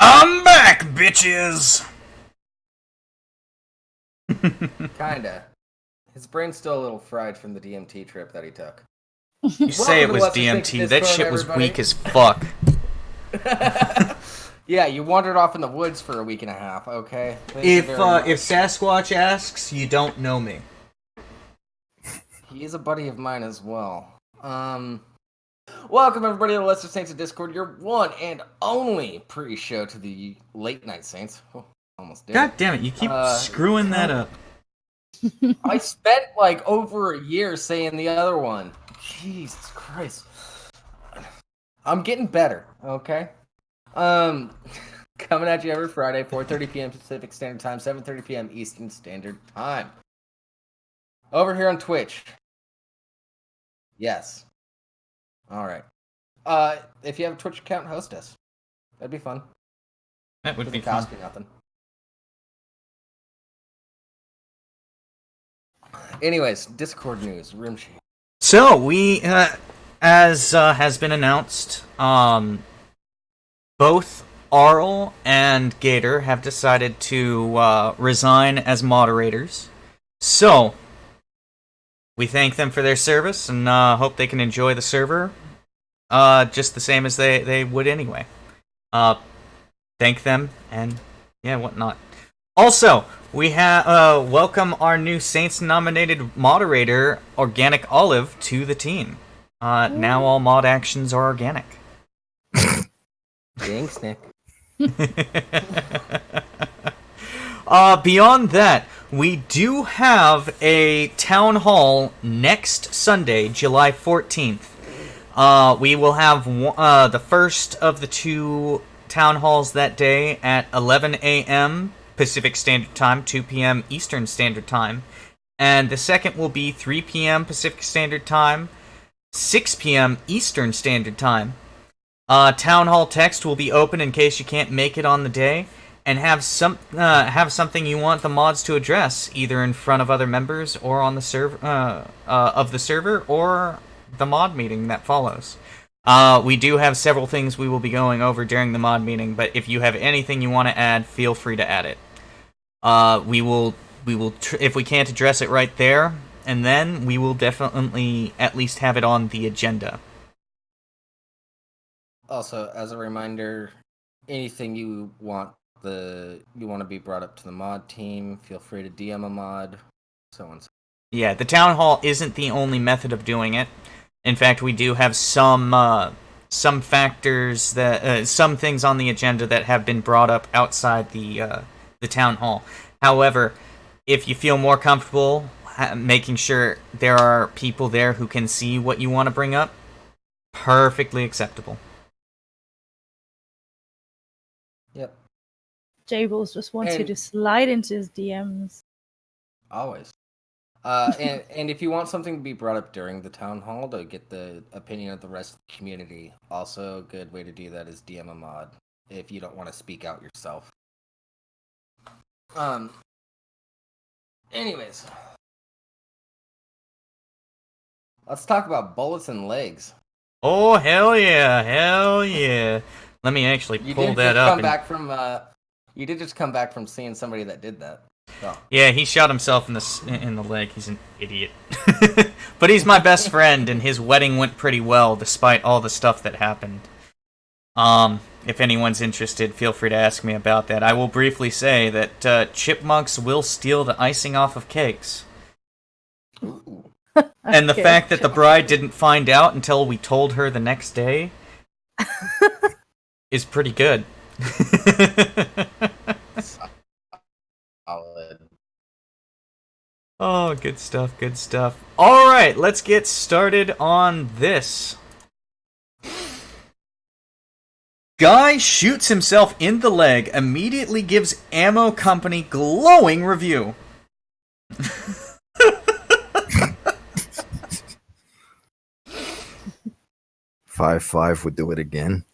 I'm back, bitches! Kinda. His brain's still a little fried from the DMT trip that he took. You say it Welcome to was Lesser Saints DMT, that Discord, shit was everybody. weak as fuck. Yeah, you wandered off in the woods for a week and a half, okay? If Sasquatch asks, you don't know me. He is a buddy of mine as well. Welcome everybody to the Lesser Saints of Discord, your one and only pre-show to the Late Night Saints. Oh, almost did. God damn it, you keep screwing that up. I spent like over a year saying the other one. Jesus Christ. I'm getting better, okay? Coming at you every Friday, 4:30 p.m. Pacific Standard Time, 7:30 p.m. Eastern Standard Time. Over here on Twitch. Yes. All right. If you have a Twitch account, host us. That'd be fun. That would be Doesn't cost fun. me nothing. Anyways, Discord news, Rimshee. So, we, as has been announced, both Arl and Gator have decided to resign as moderators. So, we thank them for their service and hope they can enjoy the server just the same as they would anyway. Thank them and yeah, whatnot. Also, we have welcome our new Saints-nominated moderator, Organic Olive, to the team. Now all mod actions are organic. Thanks, Nick. Beyond that, we do have a town hall next Sunday, July 14th. We will have the first of the two town halls that day at 11 a.m. Pacific Standard Time, 2 p.m. Eastern Standard Time. And the second will be 3 p.m. Pacific Standard Time, 6 p.m. Eastern Standard Time. Town hall text will be open in case you can't make it on the day, and have something you want the mods to address, either in front of other members or on the server of the server or the mod meeting that follows. We do have several things we will be going over during the mod meeting, but if you have anything you want to add, feel free to add it. We will if we can't address it right there, and then we will definitely at least have it on the agenda. Also, as a reminder, anything you want to be brought up to the mod team, feel free to DM a mod, so on. Yeah, the town hall isn't the only method of doing it. In fact, we do have some factors that some things on the agenda that have been brought up outside the town hall. However, if you feel more comfortable making sure there are people there who can see what you want to bring up, perfectly acceptable. Yep. Jables just wants you to slide into his DMs. Always. And if you want something to be brought up during the town hall to get the opinion of the rest of the community, also a good way to do that is DM a mod if you don't want to speak out yourself. Anyways, let's talk about bullets and legs. Oh, hell yeah. Let me actually pull that up. You did just come back from seeing somebody that did that. Oh. Yeah, he shot himself in the leg. He's an idiot. But he's my best friend, and his wedding went pretty well, despite all the stuff that happened. If anyone's interested, feel free to ask me about that. I will briefly say that chipmunks will steal the icing off of cakes. And the fact that the bride didn't find out until we told her the next day is pretty good. Oh, good stuff. Alright, let's get started on this. Guy shoots himself in the leg, immediately gives ammo company glowing review. 5-5 would do it again.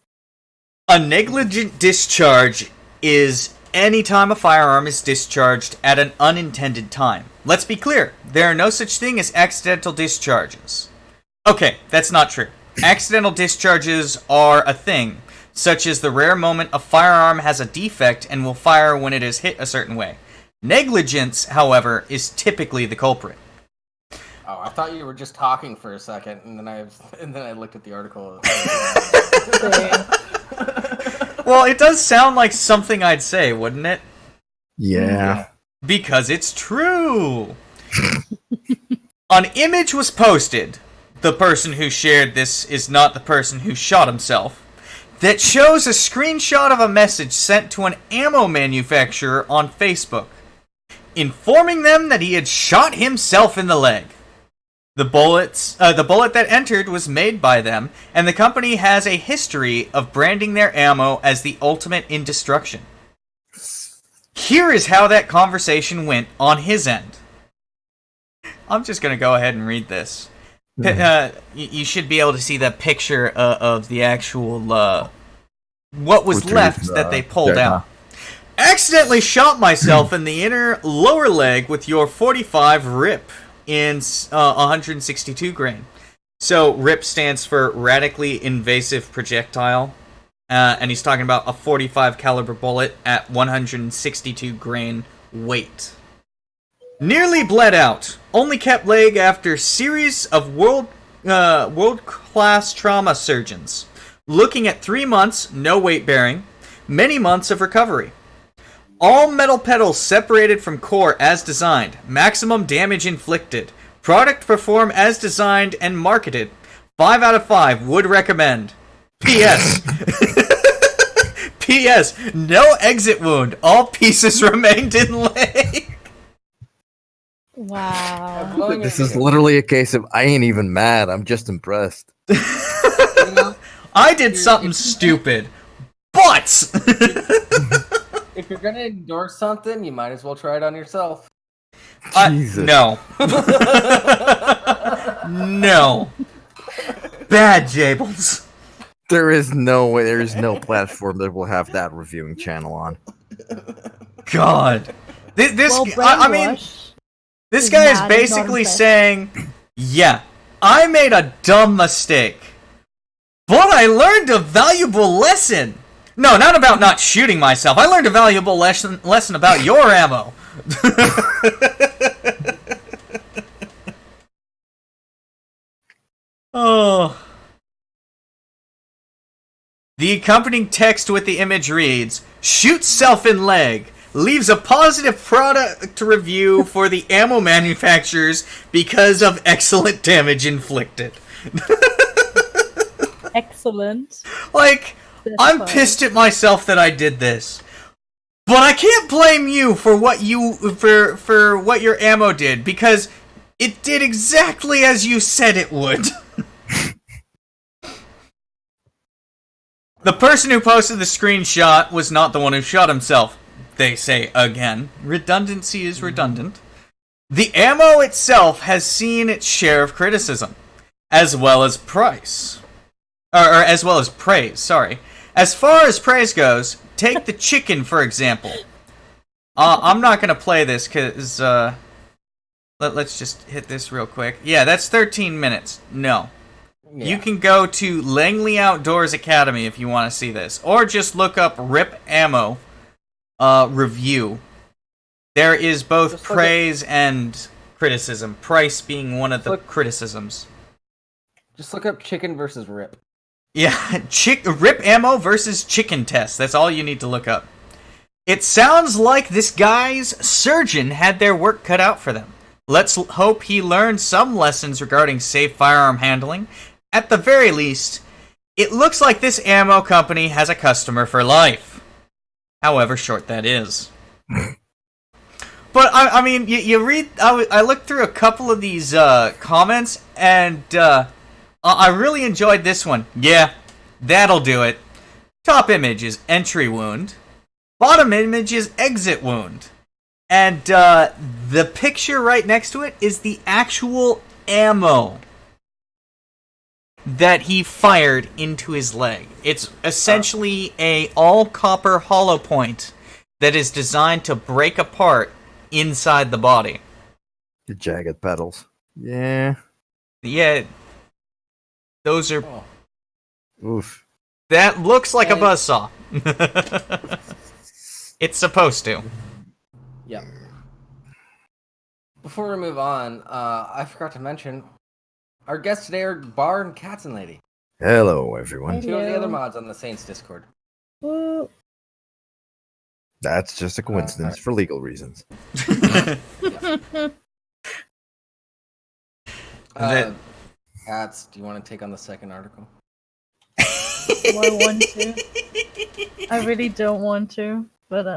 A negligent discharge is any time a firearm is discharged at an unintended time. Let's be clear, there are no such thing as accidental discharges. Okay, that's not true. Accidental discharges are a thing. such as the rare moment a firearm has a defect and will fire when it is hit a certain way. Negligence, however, is typically the culprit. Oh, I thought you were just talking for a second, and then I looked at the article. Well, it does sound like something I'd say, wouldn't it? Yeah. Because it's true. An image was posted. The person who shared this is not the person who shot himself. That shows a screenshot of a message sent to an ammo manufacturer on Facebook, informing them that he had shot himself in the leg. The bullet that entered was made by them, and the company has a history of branding their ammo as the ultimate in destruction. Here is how that conversation went on his end. I'm just going to go ahead and read this. You should be able to see the picture of the actual, what was left that they pulled out. Accidentally shot myself in the inner lower leg with your 45 RIP in 162 grain. So RIP stands for radically invasive projectile. And he's talking about a 45 caliber bullet at 162 grain weight. Nearly bled out. Only kept leg after series of world-class trauma surgeons. Looking at 3 months, no weight bearing. Many months of recovery. All metal petals separated from core as designed. Maximum damage inflicted. Product perform as designed and marketed. 5 out of 5 would recommend. P.S. P.S. No exit wound. All pieces remained in leg. Wow. This is literally a case of I ain't even mad. I'm just impressed. I did something stupid, but If you're gonna endorse something, you might as well try it on yourself. Jesus. No. No. Bad Jables. There is no way. There is no platform that will have that reviewing channel on. God. This Well, I mean, this guy is basically saying, yeah, I made a dumb mistake, but I learned a valuable lesson. No, not about not shooting myself. I learned a valuable lesson about your ammo. Oh. The accompanying text with the image reads, "Shoots self in leg. Leaves a positive product review for the ammo manufacturers because of excellent damage inflicted." Excellent. Like, I'm pissed at myself that I did this. But I can't blame you for what for what your ammo did, because it did exactly as you said it would. The person who posted the screenshot was not the one who shot himself. They say again. Redundancy is redundant. The ammo itself has seen its share of criticism, as well as price. Or as well as praise, sorry. As far as praise goes, take the chicken, for example. I'm not going to play this because, let's just hit this real quick. Yeah, that's 13 minutes. No. Yeah. You can go to Langley Outdoors Academy if you want to see this. Or just look up RIP Ammo review. There is both just praise and criticism. Price being one of the criticisms. Just look up chicken versus RIP. Yeah, RIP ammo versus chicken test. That's all you need to look up. It sounds like this guy's surgeon had their work cut out for them. Let's hope he learned some lessons regarding safe firearm handling. At the very least, it looks like this ammo company has a customer for life. However short that is. But, I mean, you read... I looked through a couple of these comments, and... I really enjoyed this one. Yeah, that'll do it. Top image is entry wound. Bottom image is exit wound. And the picture right next to it is the actual ammo that he fired into his leg. It's essentially a all-copper hollow point that is designed to break apart inside the body. The jagged petals. Yeah. Yeah. Those are... Oof. That looks like a And- buzzsaw. It's supposed to. Yeah. Before we move on, I forgot to mention our guests today are Bar and Katzenlady, Hello, everyone. two of the Hello. other mods on the Saints Discord. Woo. That's just a coincidence for legal reasons. Katz, do you want to take on the second article? Do I want to? I really don't want to, but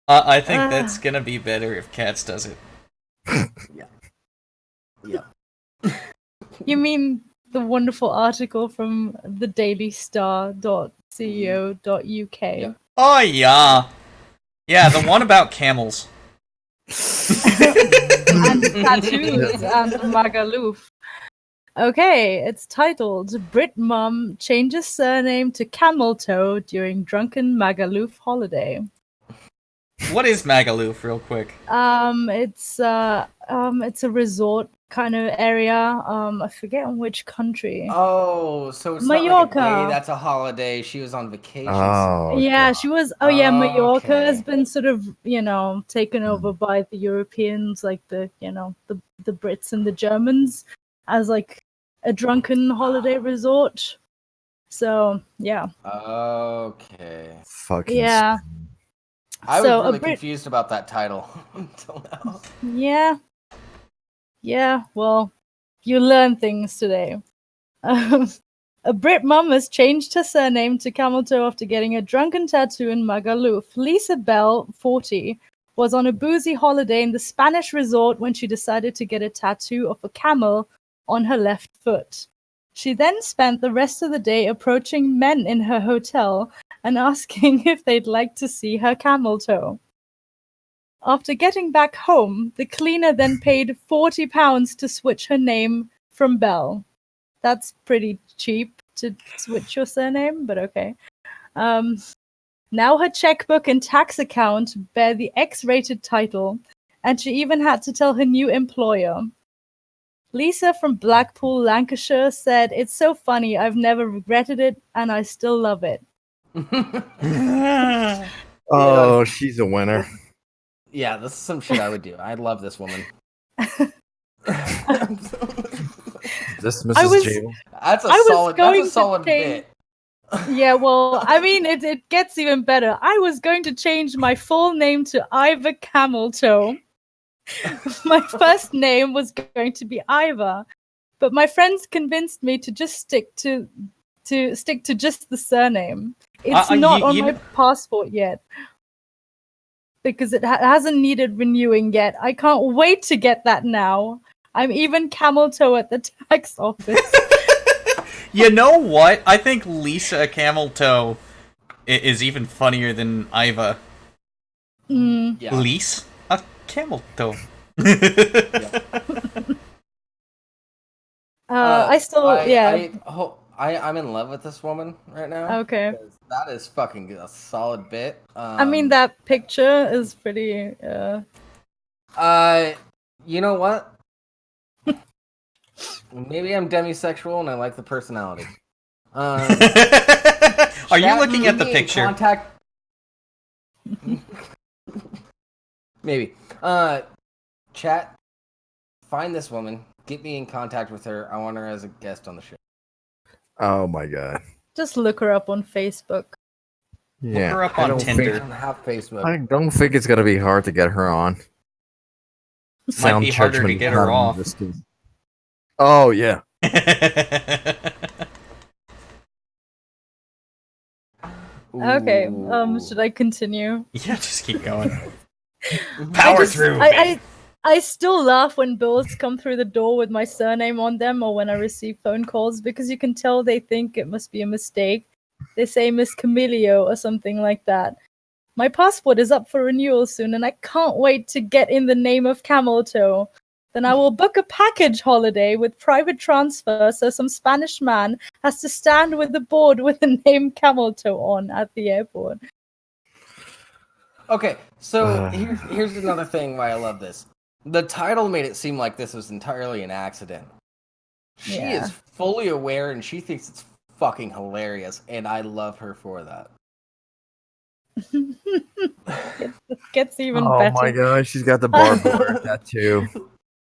I think that's gonna be better if Katz does it. Yeah. You mean the wonderful article from thedailystar.co.uk? Yep. Oh yeah. Yeah, the one about camels. And tattoos and Magaluf. Okay, it's titled Brit Mum Changes Surname to Camel Toe During Drunken Magaluf Holiday. What is Magaluf, real quick? It's a resort kind of area. I forget in which country. Oh, so it's not like a Mallorca. day, that's a holiday. She was on vacation. Oh, Yeah, God. she was. Oh, yeah, Mallorca Okay. has been sort of, taken over by the Europeans, like the Brits and the Germans, as like a drunken holiday resort. So yeah, Okay. Fucking. yeah, I So, was a really Brit- confused about that title until now. yeah. Well, you learn things today. A Brit mum has changed her surname to Camel Toe after getting a drunken tattoo in Magaluf. Lisa Bell, 40, was on a boozy holiday in the Spanish resort when she decided to get a tattoo of a camel on her left foot. She then spent the rest of the day approaching men in her hotel and asking if they'd like to see her camel toe. After getting back home, the cleaner then paid £40 to switch her name from Bell. That's pretty cheap to switch your surname, but okay. Now her checkbook and tax account bear the X-rated title, and she even had to tell her new employer. Lisa from Blackpool, Lancashire said, "It's so funny, I've never regretted it, and I still love it." Oh, she's a winner. Yeah, this is some shit I would do. I love this woman. This I Mrs. was- James. That's a I was solid. going That's a to solid change- bit. Yeah, well, I mean, it gets even better. I was going to change my full name to Ivor Cameltoe. My first name was going to be Ivor, but my friends convinced me to just stick to just the surname. It's not on my passport yet because it hasn't needed renewing yet. I can't wait to get that now. I'm even Cameltoe at the tax office. You know what? I think Lisa Camel Toe is even funnier than Iva. Yeah. Lise a Camel Toe. I still, I'm in love with this woman right now. Okay. Because that is fucking a solid bit. I mean, that picture is pretty. You know what? Maybe I'm demisexual and I like the personality. Are you Chat, looking get at the me in picture? Contact... Maybe. Chat, find this woman. Get me in contact with her. I want her as a guest on the show. Oh my God. Just look her up on Facebook. Yeah. her up I on don't Tinder. I think- don't have Facebook. I don't think it's gonna be hard to get her on. Might be harder to judgment get is her not off. in this case. Oh yeah. Okay. Ooh. Should I continue? Yeah, just keep going. Power through. I still laugh when bills come through the door with my surname on them or when I receive phone calls because you can tell they think it must be a mistake. They say Miss Camilio or something like that. My passport is up for renewal soon and I can't wait to get in the name of Cameltoe. Then I will book a package holiday with private transfer so some Spanish man has to stand with the board with the name Cameltoe on at the airport. Okay, so here's another thing why I love this. The title made it seem like this was entirely an accident. She Yeah. is fully aware and she thinks it's fucking hilarious, and I love her for that. Gets even Oh better. my god, she's got the barbed wire tattoo.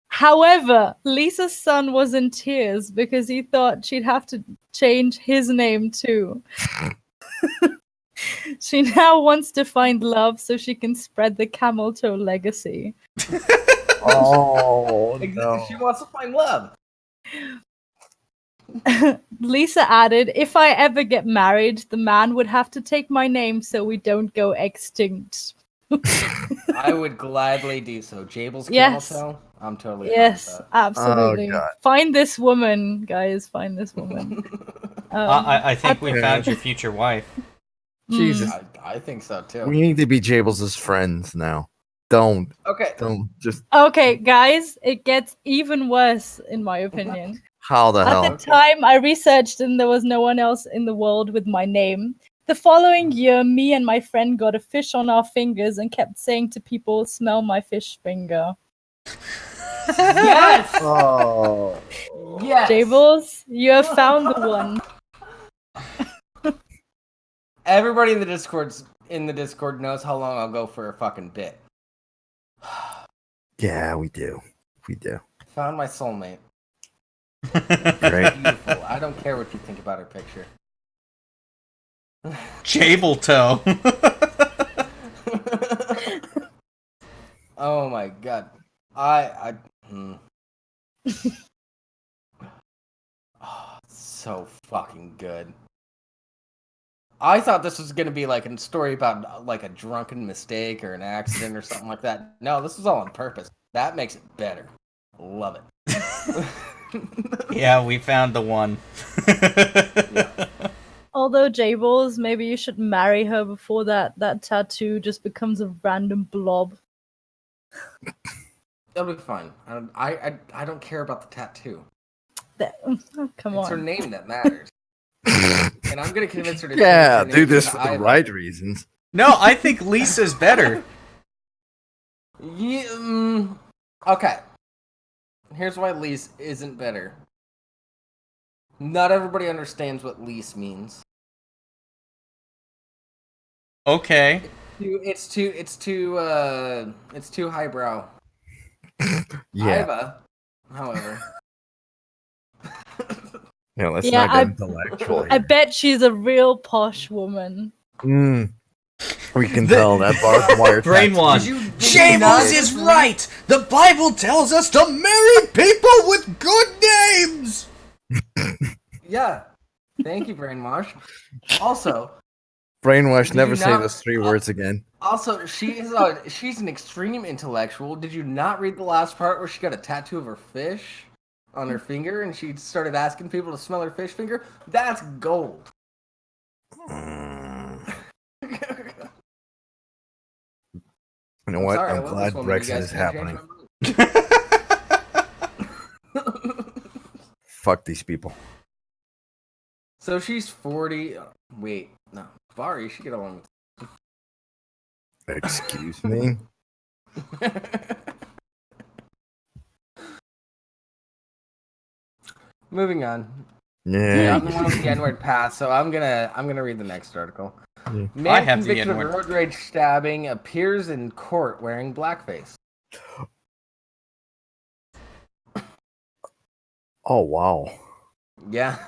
However, Lisa's son was in tears because he thought she'd have to change his name too. She now wants to find love so she can spread the camel toe legacy. Oh no. She wants to find love. Lisa added, if I ever get married, the man would have to take my name so we don't go extinct. I would gladly do so. Jabel's Yes. camel toe? I'm totally Yes, fine with absolutely. God. Find this woman, guys. Find this woman. that. I think we Okay. found your future wife. Jesus. I think so too. We need to be Jables' friends now. Don't Okay. just Okay, guys, it gets even worse, in my opinion. how the At hell? the time, I researched and there was no one else in the world with my name. The following year, me and my friend got a fish on our fingers and kept saying to people, smell my fish finger. Yes! Oh. Yes! Jables, you have found the one. Everybody in the Discord knows how long I'll go for a fucking bit. Yeah, we do. We do. Found my soulmate. Great. Beautiful. I don't care what you think about her picture. Jable toe. Oh my god. Oh, so fucking good. I thought this was gonna be like a story about like a drunken mistake or an accident or something like that. No, this was all on purpose. That makes it better. Love it. Yeah, we found the one. Yeah. Although Jables, maybe you should marry her before that tattoo just becomes a random blob. That'll be fine. I don't care about the tattoo. Oh, come It's her on. name that matters. And I'm gonna convince her to Yeah, change her do name this to for the Iva. right reasons. No, I think Lisa's better. Yeah, okay. Here's why lease isn't better. Not everybody understands what lease means. Okay. It's too highbrow. Yeah. Iva, however. Yeah, let's Yeah, not get intellectual I here. bet she's a real posh woman. We can tell that barbed wire Brainwash. Did you not- Jables is right! The Bible tells us to marry people with good names! Yeah. Thank you, Brainwash. Also, Brainwash, Did never you say not- those three words again. she's an extreme intellectual. Did you not read the last part where she got a tattoo of her fish on her finger and she started asking people to smell her fish finger? That's gold. You know what? Sorry, I I'm love glad this woman. You Brexit guys is can't change happening. my mind. Fuck these people. So she's 40. Wait, no. Vari, you should get along Excuse me? with Moving on. Yeah. I'm the one with the N-word pass, so I'm gonna read the next article. Yeah. Man I have the convicted of N-word. road rage stabbing appears in court wearing blackface. Oh, wow. Yeah.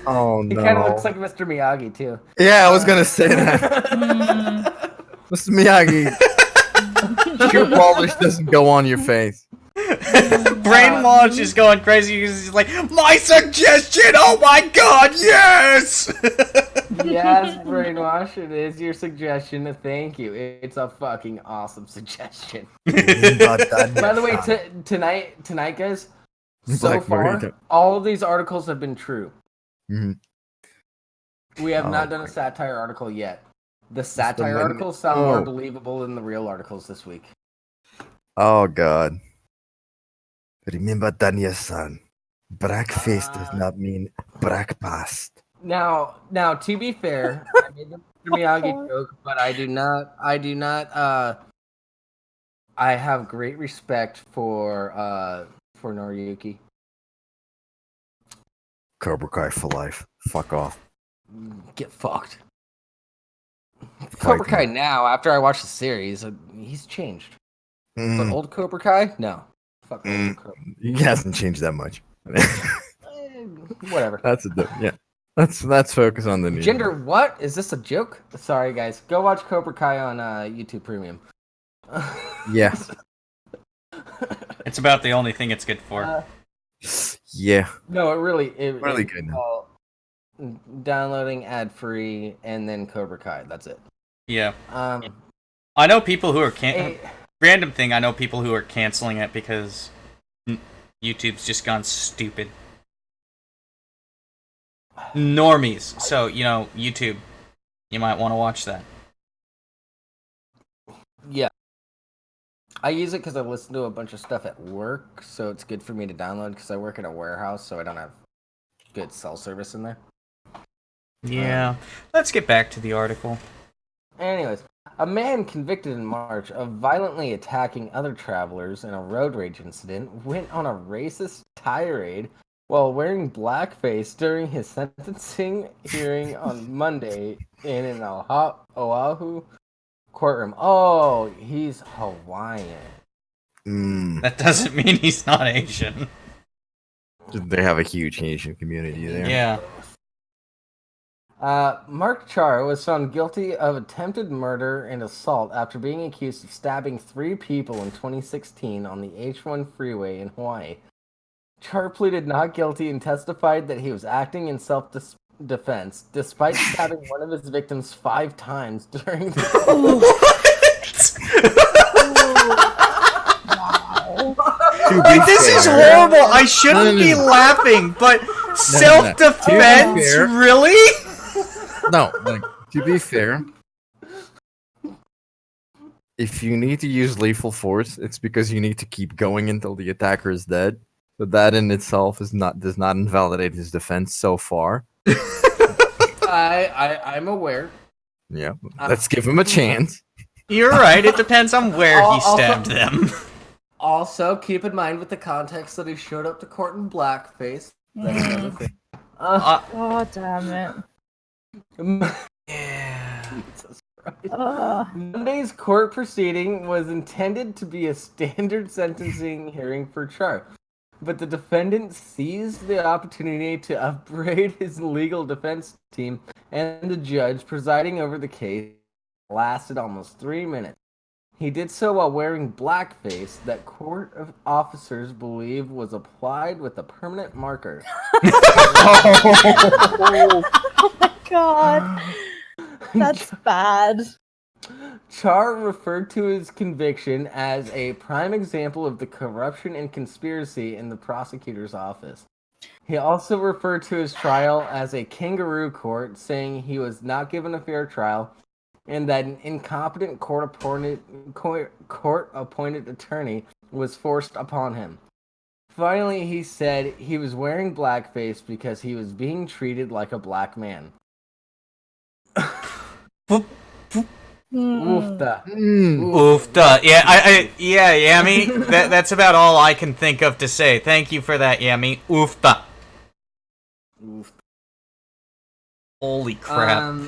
Oh, He no. kind of looks like Mr. Miyagi too. Yeah, I was going to say that. Mr. Miyagi, shoe polish doesn't go on your face. Brainwash is going crazy because he's like, my suggestion! Oh my god, yes! Yes, Brainwash, it is your suggestion. Thank you. It's a fucking awesome suggestion. By the way, tonight, guys, so Black far, Burrito. all of these articles have been true. Mhm. We have Oh not done my a satire article yet. The satire Monday- articles sound more Oh. believable than the real articles this week. Oh, God. Remember, Danya-san, blackface does not mean breakfast. Now, to be fair, I made the Mr. Miyagi joke, but I do not, I have great respect for Noriyuki. Cobra Kai for life. Fuck off. Get fucked. Fight Cobra Kai me. now, after I watched the series, he's changed. But Mm, old Cobra Kai? No. Fuck old Cobra. he hasn't changed that much. Whatever. Yeah. Let's focus on the new. Gender, what? Is this a joke? Sorry, guys. Go watch Cobra Kai on YouTube Premium. Yeah. It's about the only thing it's good for. Yeah. No, it really Good now. Downloading ad free and then Cobra Kai. That's it. Yeah. I know people who are random thing. I know people who are canceling it because YouTube's just gone stupid. Normies. So YouTube, you might want to watch that. Yeah. I use it because I listen to a bunch of stuff at work, so it's good for me to download because I work in a warehouse, so I don't have good cell service in there. Yeah. Let's get back to the article. Anyways, a man convicted in March of violently attacking other travelers in a road rage incident went on a racist tirade while wearing blackface during his sentencing hearing on Monday in an Oahu courtroom. Oh, he's Hawaiian. That doesn't mean he's not Asian. They have a huge Asian community there. Yeah. Mark Char was found guilty of attempted murder and assault after being accused of stabbing 3 people in 2016 on the H1 freeway in Hawaii. Char pleaded not guilty and testified that he was acting in self-defense, despite stabbing one of his victims 5 times during the... This is horrible. I shouldn't be laughing, but self-defense, really? No, to be fair, if you need to use lethal force, it's because you need to keep going until the attacker is dead. So that in itself does not invalidate his defense so far. I'm aware. Yeah, let's give him a chance. You're right. It depends on where he stabbed them. Also, keep in mind with the context that he showed up to court in blackface. That's another thing. God damn it. Yeah. Jesus Christ. Monday's court proceeding was intended to be a standard sentencing hearing for Char, but the defendant seized the opportunity to upbraid his legal defense team, and the judge presiding over the case lasted almost 3 minutes. He did so while wearing blackface that court of officers believe was applied with a permanent marker. Oh my god. That's bad. Char referred to his conviction as a prime example of the corruption and conspiracy in the prosecutor's office. He also referred to his trial as a kangaroo court, saying he was not given a fair trial and that an incompetent court-appointed attorney was forced upon him. Finally, he said he was wearing blackface because he was being treated like a black man. Oofda. Oofda. Yeah, Yami. That's about all I can think of to say. Thank you for that, Yami. Oofda. Holy crap.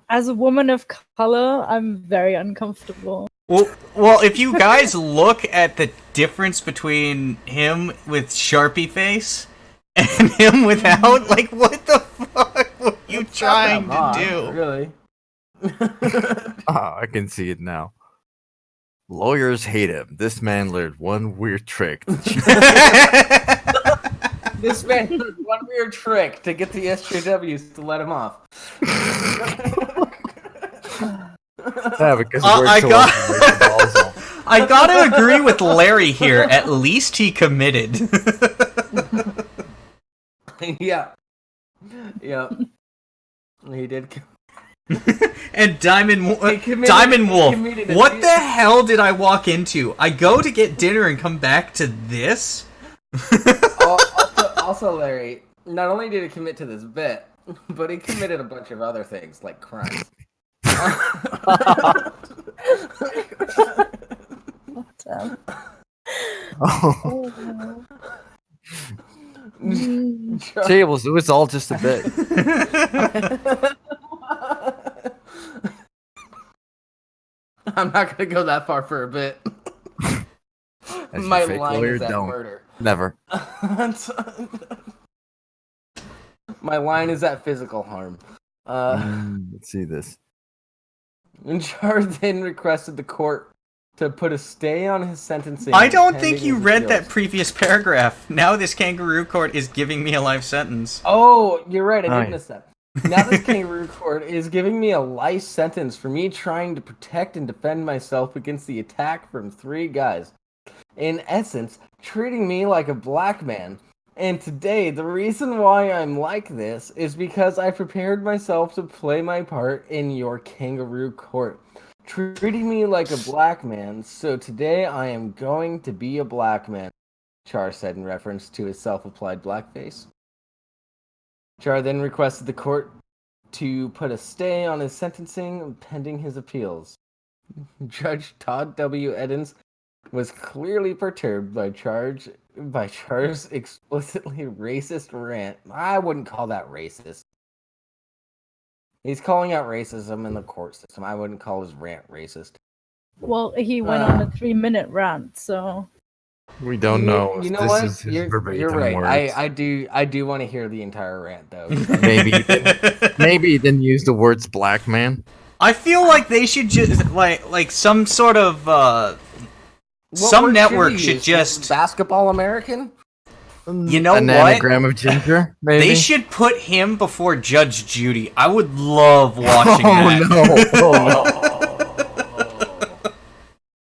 As a woman of color, I'm very uncomfortable. Well, if you guys look at the difference between him with Sharpie face and him without, like, what the fuck were you trying to do? Really? I can see it now. Lawyers hate him. This man learned one weird trick. This man learned one weird trick to get the SJWs to let him off. Yeah, because I gotta agree with Larry here. At least he committed. Yeah. He did. And Diamond Wolf. committed What the hell did I walk into? I go to get dinner and come back to this? Also, Larry, not only did he commit to this bit, but he committed a bunch of other things, like crimes. Tables, it was all just a bit. I'm not gonna go that far for a bit. As My your fake line lawyer, is at don't. murder. Never. My line is at physical harm. Let's see this. And Char then requested the court to put a stay on his sentencing. I don't think pending you his read that appeals. previous paragraph. Now this kangaroo court is giving me a life sentence. Oh, you're right. I Oh, did miss that. Now this kangaroo court is giving me a life sentence for me trying to protect and defend myself against the attack from 3 guys. In essence, treating me like a black man. And today, the reason why I'm like this is because I prepared myself to play my part in your kangaroo court. Treating me like a black man, so today I am going to be a black man, Char said in reference to his self-applied blackface. Char then requested the court to put a stay on his sentencing pending his appeals. Judge Todd W. Edens was clearly perturbed by Char's explicitly racist rant. I wouldn't call that racist. He's calling out racism in the court system. I wouldn't call his rant racist. Well, he went on a 3-minute rant, so We don't know. You if know this what? is his You're verbatim right. words. I do want to hear the entire rant though. Maybe he didn't use the words black man. I feel like they should just like some sort of What some word network you should use? just Basketball American. you know An what? anagram of ginger, maybe. They should put him before Judge Judy. I would love watching that. No.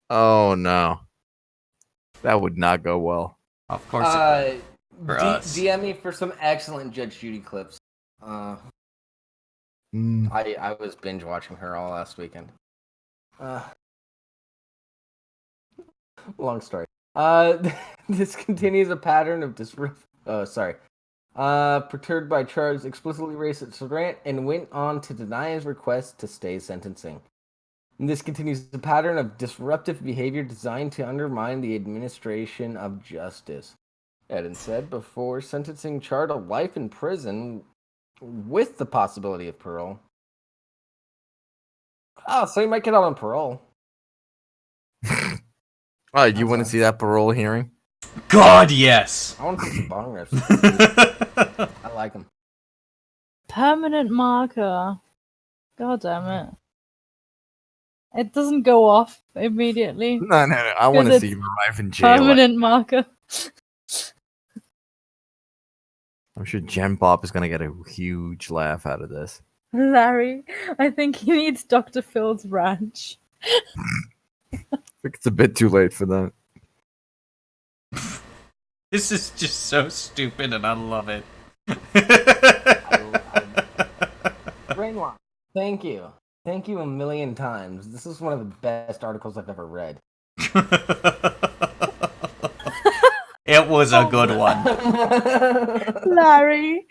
Oh no. That would not go well. Of course. For us. DM me for some excellent Judge Judy clips. I was binge watching her all last weekend. Long story. This continues a pattern of perturbed by Char's explicitly racist rant and went on to deny his request to stay sentencing. And this continues a pattern of disruptive behavior designed to undermine the administration of justice. Eden said before sentencing Char to life in prison with the possibility of parole. Oh, so he might get out on parole. Oh, you want to see that parole hearing? God, yes. I want to see some bong rips. I like him. permanent marker. God damn it. It doesn't go off immediately. No. I want to it's see him arrive in jail. Permanent marker. I'm sure Gen Pop is gonna get a huge laugh out of this. Larry, I think he needs Dr. Phil's ranch. I think it's a bit too late for that. This is just so stupid and I love it. Rainwater, thank you. Thank you a million times. This is one of the best articles I've ever read. It was a good one. Larry.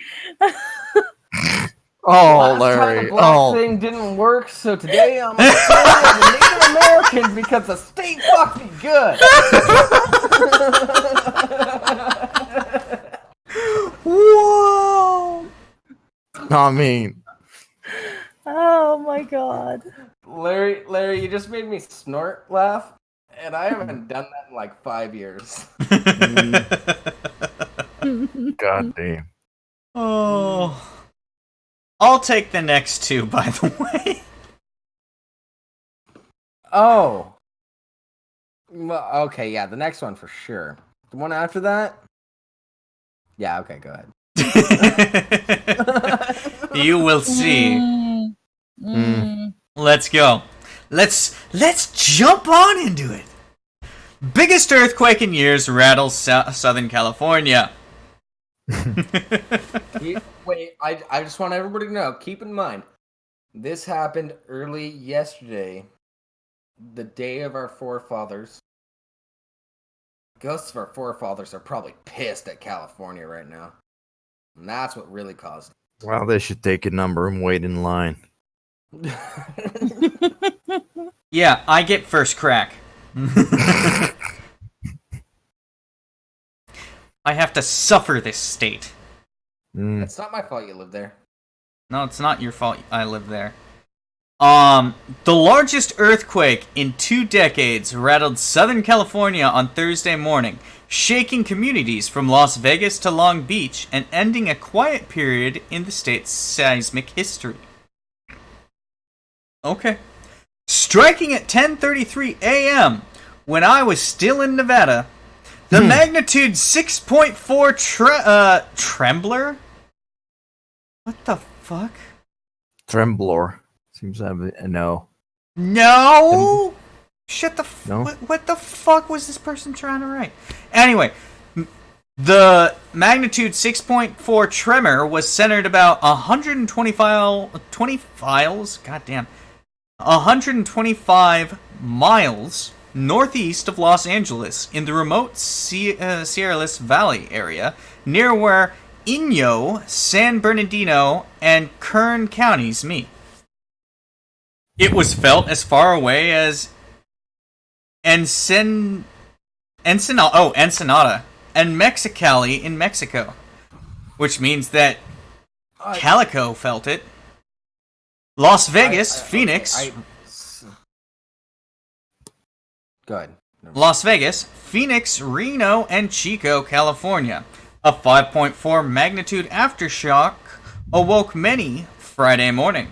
Oh, Last time Larry. the black thing didn't work, so today I'm afraid of the Native Americans because the state fucked me good. Whoa! I mean, Oh my god. Larry, you just made me snort laugh, and I haven't done that in like 5 years. god damn. Oh. I'll take the next two, by the way. Oh. Well, okay, yeah, the next one for sure. The one after that? Yeah, okay, go ahead. You will see. Let's go. Let's jump on into it. Biggest earthquake in years rattles Southern California. Wait, I just want everybody to know, keep in mind, this happened early yesterday, the day of our forefathers. Ghosts of our forefathers are probably pissed at California right now. And that's what really caused it. Well, they should take a number and wait in line. Yeah, I get first crack. I have to suffer this state. It's not my fault you live there. No, it's not your fault I live there. The largest earthquake in 2 decades rattled Southern California on Thursday morning, shaking communities from Las Vegas to Long Beach and ending a quiet period in the state's seismic history. Okay. Striking at 10:33 a.m. when I was still in Nevada, the magnitude 6.4 trembler? What the fuck? Tremblor. Seems to have a no. No! Shut the No? What the fuck was this person trying to write? Anyway, the magnitude 6.4 tremor was centered about 125 miles northeast of Los Angeles in the remote Sierra Valley area near where Inyo, San Bernardino, and Kern counties meet. It was felt as far away as Ensenada and Mexicali in Mexico, which means that Calico felt it. Las Vegas, Phoenix. Go ahead. Las Vegas, Phoenix, Reno, and Chico, California. A 5.4 magnitude aftershock awoke many Friday morning.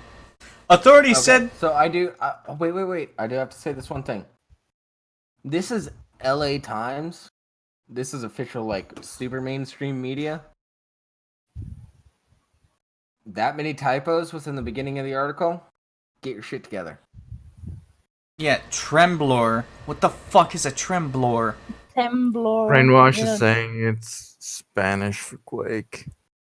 Authorities said... So I do... wait. I do have to say this one thing. This is LA Times. This is official, super mainstream media. That many typos within the beginning of the article? Get your shit together. Yeah, tremblor. What the fuck is a tremblor? Temblor. Brainwash is saying it's Spanish for quake.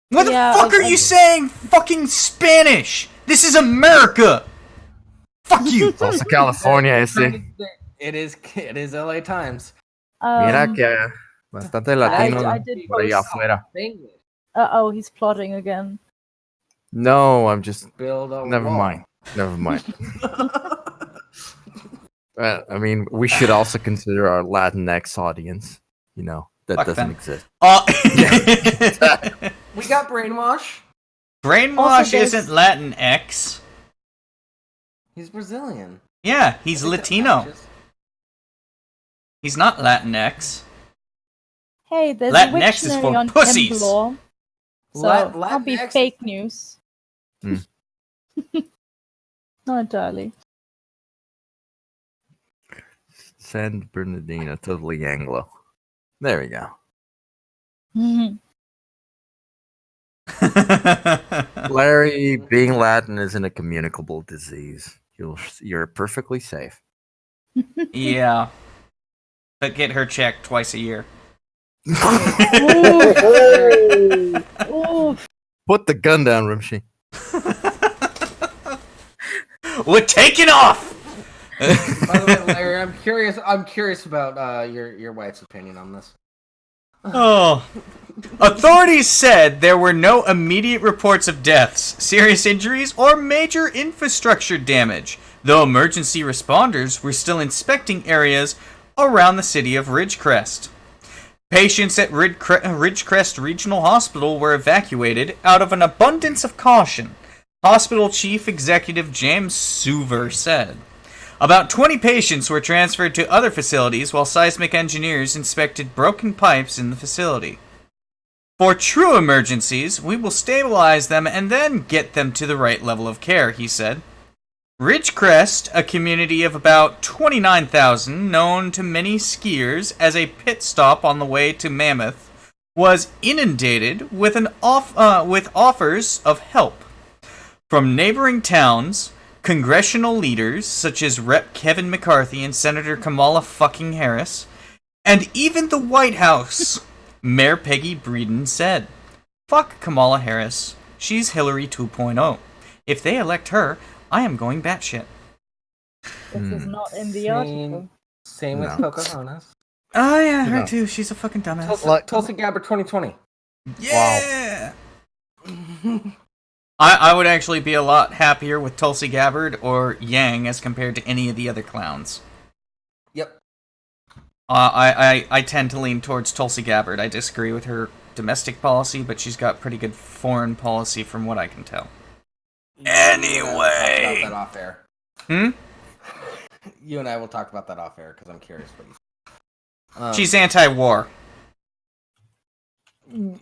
What the fuck are you saying? Fucking Spanish! This is America! Fuck you! It's also California, ese. It is LA Times. Mira que bastante latino I did por ahí afuera. Uh-oh, he's plotting again. No, I'm just... Build a Never wall. mind. I mean, we should also consider our Latinx audience. You know, that Fuck doesn't them. exist. We got brainwash. Brainwash Also, there's- isn't Latinx. He's Brazilian. Yeah, he's I think that Latino. matches. He's not Latinx. Hey, there's Latinx a is Wiktionary for on pussies. Temblor. So, can't be Latinx- fake news. Hmm. Not entirely. San Bernardino, totally Anglo. There we go. Larry, being Latin isn't a communicable disease. You're perfectly safe. Yeah. But get her checked twice a year. Ooh. Put the gun down, Rimshee. We're taking off! By the way, Larry, I'm curious about your wife's opinion on this. Oh. Authorities said there were no immediate reports of deaths, serious injuries, or major infrastructure damage, though emergency responders were still inspecting areas around the city of Ridgecrest. Patients at Ridgecrest Regional Hospital were evacuated out of an abundance of caution, Hospital Chief Executive James Suver said. About 20 patients were transferred to other facilities while seismic engineers inspected broken pipes in the facility. For true emergencies, we will stabilize them and then get them to the right level of care, he said. Ridgecrest, a community of about 29,000, known to many skiers as a pit stop on the way to Mammoth, was inundated with with offers of help from neighboring towns, congressional leaders such as Rep. Kevin McCarthy and Senator Kamala fucking Harris, and even the White House. Mayor Peggy Breeden said, "Fuck Kamala Harris. She's Hillary 2.0. If they elect her, I am going batshit." This is not in the article. Same with No. Pocahontas. Oh yeah, her No. too. She's a fucking dumbass. Tulsi Gabbard 2020. Yeah! I would actually be a lot happier with Tulsi Gabbard or Yang as compared to any of the other clowns. Yep. I tend to lean towards Tulsi Gabbard. I disagree with her domestic policy, but she's got pretty good foreign policy from what I can tell. Anyway. Talk about that off air. You and I will talk about that off air because I'm curious what you. She's anti-war.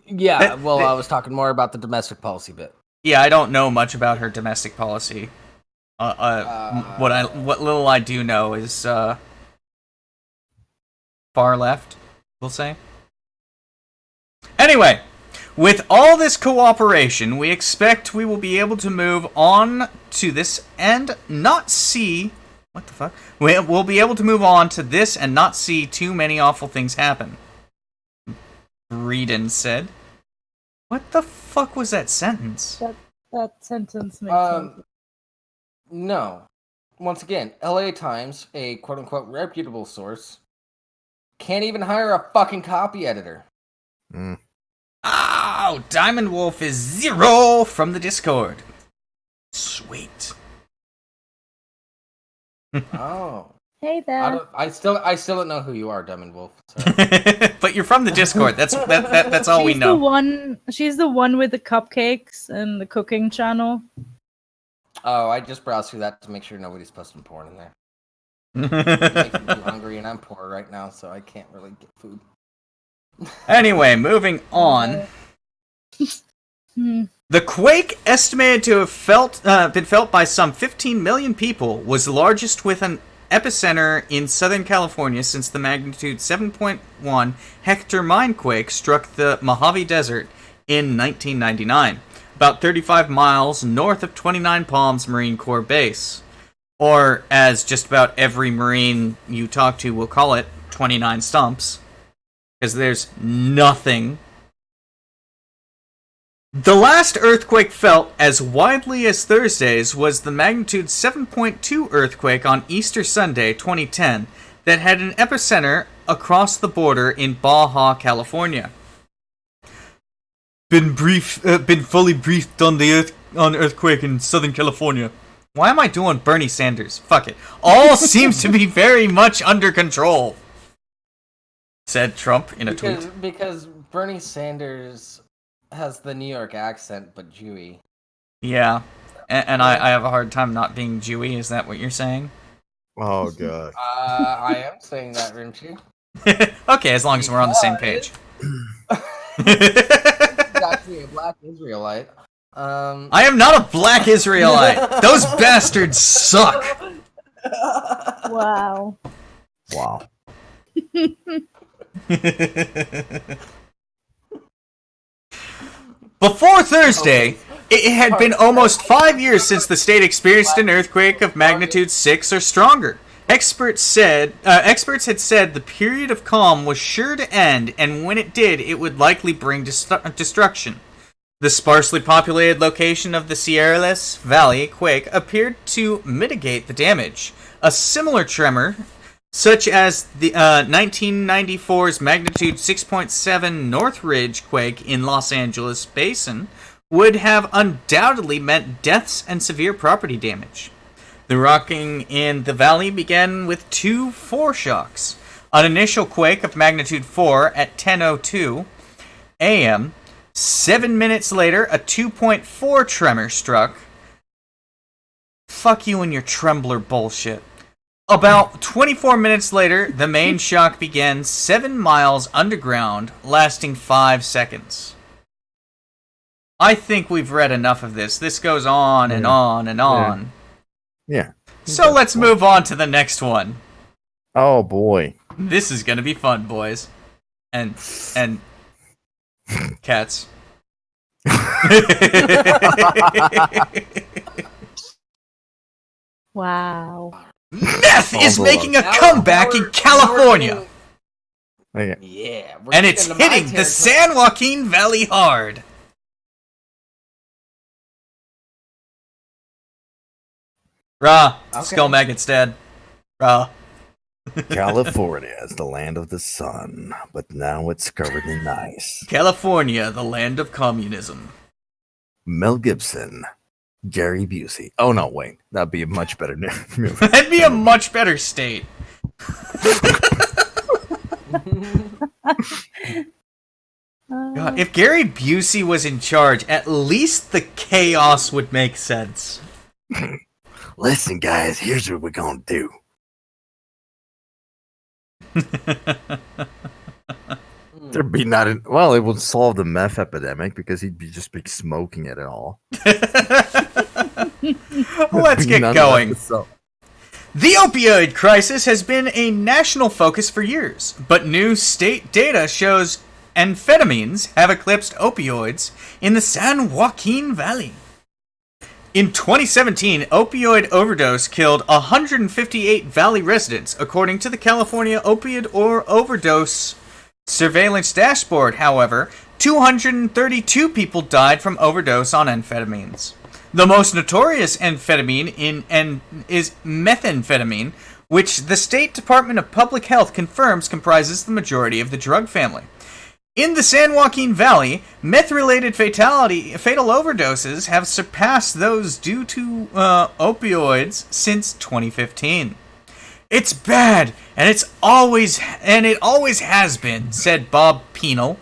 Yeah, well, I was talking more about the domestic policy bit. Yeah, I don't know much about her domestic policy. What little I do know is far left, we'll say. Anyway, with all this cooperation, we expect we will be able to move on to this and not see... What the fuck? We'll be able to move on to this and not see too many awful things happen. Breeden said. What the fuck was that sentence? That sentence makes sense. No. Once again, LA Times, a quote-unquote reputable source, can't even hire a fucking copy editor. Oh, Diamond Wolf is 0 from the Discord. Sweet. Oh. Hey there. I still don't know who you are, Diamond Wolf. Sorry. But you're from the Discord. That's all we know. She's the one with the cupcakes and the cooking channel. Oh, I just browsed through that to make sure nobody's posting porn in there. It makes me too hungry, and I'm poor right now, so I can't really get food. Anyway, moving on. The quake, estimated to have been felt by some 15 million people, was the largest with an epicenter in Southern California since the magnitude 7.1 Hector minequake struck the Mojave Desert in 1999, about 35 miles north of 29 Palms Marine Corps Base. Or, as just about every Marine you talk to will call it, 29 Stumps. Because there's nothing. The last earthquake felt as widely as Thursday's was the magnitude 7.2 earthquake on Easter Sunday 2010 that had an epicenter across the border in Baja, California. Been fully briefed on the earthquake in Southern California. Why am I doing Bernie Sanders? Fuck it. All seems to be very much under control, said Trump in a tweet. Because Bernie Sanders has the New York accent, but Jewy. Yeah, and I have a hard time not being Jewy. Is that what you're saying? Oh, God. I am saying that, Rimshee. Okay, as long as we're on the same page. He's actually a black Israelite. I am not a black Israelite. Those bastards suck. Wow. Wow. Before Thursday, it had been almost 5 years since the state experienced an earthquake of magnitude 6 or stronger. Experts had said the period of calm was sure to end, and when it did, it would likely bring destruction. The sparsely populated location of the Sierraless Valley quake appeared to mitigate the damage. A similar tremor, such as the 1994's magnitude 6.7 Northridge quake in Los Angeles Basin, would have undoubtedly meant deaths and severe property damage. The rocking in the valley began with 2 foreshocks. An initial quake of magnitude 4 at 10:02 a.m. 7 minutes later, a 2.4 tremor struck. Fuck you and your trembler bullshit. About 24 minutes later, the main shock began 7 miles underground, lasting 5 seconds. I think we've read enough of this. This goes on and on and on. Yeah. So let's move on to the next one. Oh, boy. This is gonna be fun, boys. And cats. Wow. Meth is making a comeback in California. Okay. Yeah. And it's hitting the San Joaquin Valley hard. Rah, Skull Maggot's dead. Rah. California is the land of the sun, but now it's covered in ice. California, the land of communism. Mel Gibson, Gary Busey. Oh, no, wait. That'd be a much better movie. That'd be a much better state. God, if Gary Busey was in charge, at least the chaos would make sense. Listen, guys, here's what we're gonna do. There'd be not an, well, it would solve the meth epidemic because he'd be just be smoking it all. Let's get going. The opioid crisis has been a national focus for years, but new state data shows amphetamines have eclipsed opioids in the San Joaquin Valley. In 2017, opioid overdose killed 158 Valley residents, according to the California Opioid Overdose Surveillance Dashboard. However, 232 people died from overdose on amphetamines. The most notorious amphetamine is methamphetamine, which the State Department of Public Health confirms comprises the majority of the drug family. In the San Joaquin Valley, meth-related fatal overdoses have surpassed those due to opioids since 2015. It's bad, and it always has been, said Bob Penal.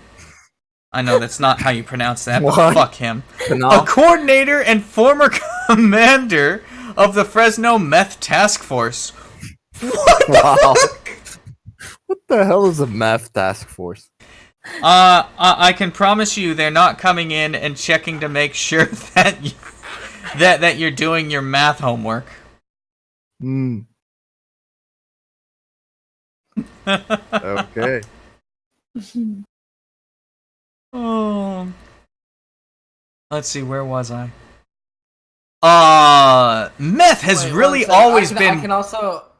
I know that's not how you pronounce that, but fuck him. A coordinator and former commander of the Fresno Meth Task Force. What the fuck? What the hell is a meth task force? I can promise you they're not coming in and checking to make sure that that you're doing your math homework. Okay. Oh. Let's see, where was I? Meth has really always been.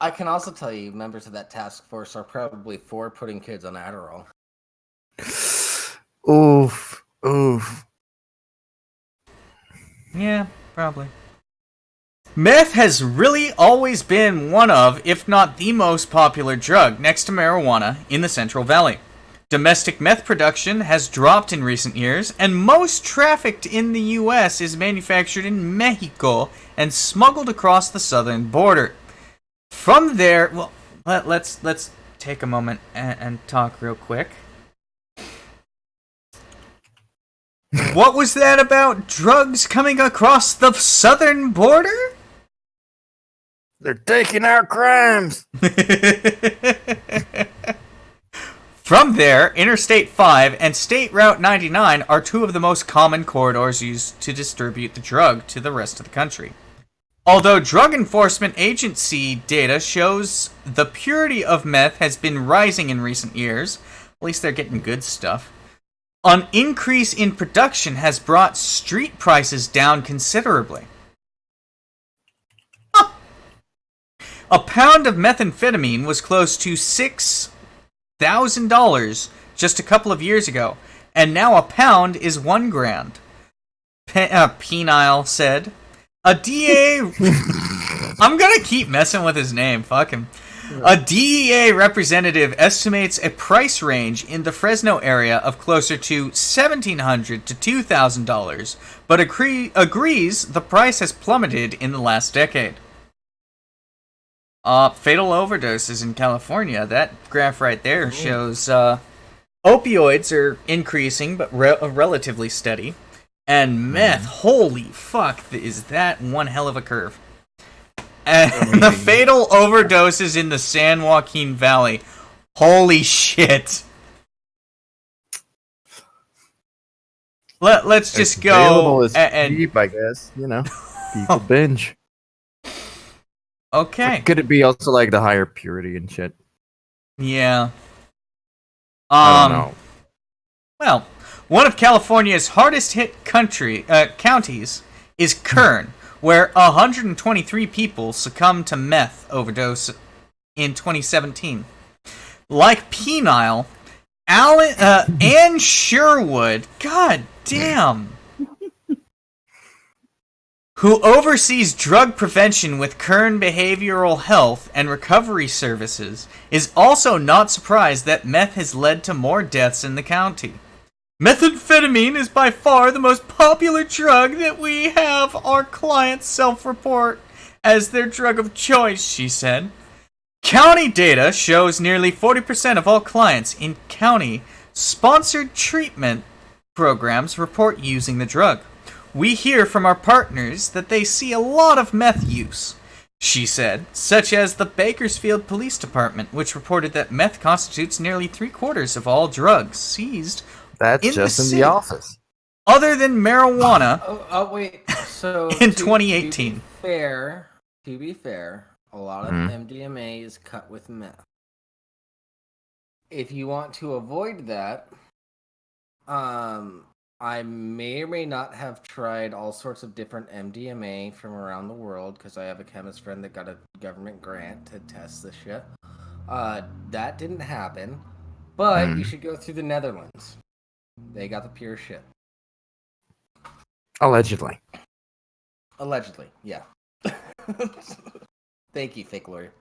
I can also tell you, members of that task force are probably for putting kids on Adderall. Oof. Yeah, probably. Meth has really always been one of, if not the most popular drug, next to marijuana, in the Central Valley. Domestic meth production has dropped in recent years, and most trafficked in the U.S. is manufactured in Mexico and smuggled across the southern border. From there, well, let's take a moment and talk real quick. What was that about drugs coming across the southern border? They're taking our crimes. From there, Interstate 5 and State Route 99 are two of the most common corridors used to distribute the drug to the rest of the country. Although Drug Enforcement Agency data shows the purity of meth has been rising in recent years, at least they're getting good stuff, an increase in production has brought street prices down considerably. A pound of methamphetamine was close to $6,000 just a couple of years ago, and now a pound is $1,000. Penile said. A DA... I'm gonna keep messing with his name, fuck him. A DEA representative estimates a price range in the Fresno area of closer to $1,700 to $2,000, but agrees the price has plummeted in the last decade. Fatal overdoses in California. That graph right there shows opioids are increasing, but relatively steady. And meth, holy fuck, is that one hell of a curve. And the fatal overdoses in the San Joaquin Valley. Holy shit. Let's just go and cheap, I guess, you know. People binge. Okay. Or could it be also like the higher purity and shit? Yeah. I don't know. Well, one of California's hardest hit counties is Kern, where 123 people succumbed to meth overdose in 2017. Like Penile, Ann Sherwood, god damn, who oversees drug prevention with Kern Behavioral Health and Recovery Services, is also not surprised that meth has led to more deaths in the county. Methamphetamine is by far the most popular drug that we have our clients self-report as their drug of choice, she said. County data shows nearly 40% of all clients in county Sponsored treatment programs report using the drug. We hear from our partners that they see a lot of meth use, she said, such as the Bakersfield Police Department, which reported that meth constitutes nearly 3/4 of all drugs seized That's in just the in city, the office. other than marijuana, Oh wait. So in to 2018. To be fair, a lot of Mhm. MDMA is cut with meth. If you want to avoid that, I may or may not have tried all sorts of different MDMA from around the world because I have a chemist friend that got a government grant to test this shit. That didn't happen, but you should go through the Netherlands. They got the pure shit. Allegedly. Allegedly, yeah. Thank you, fake lawyer.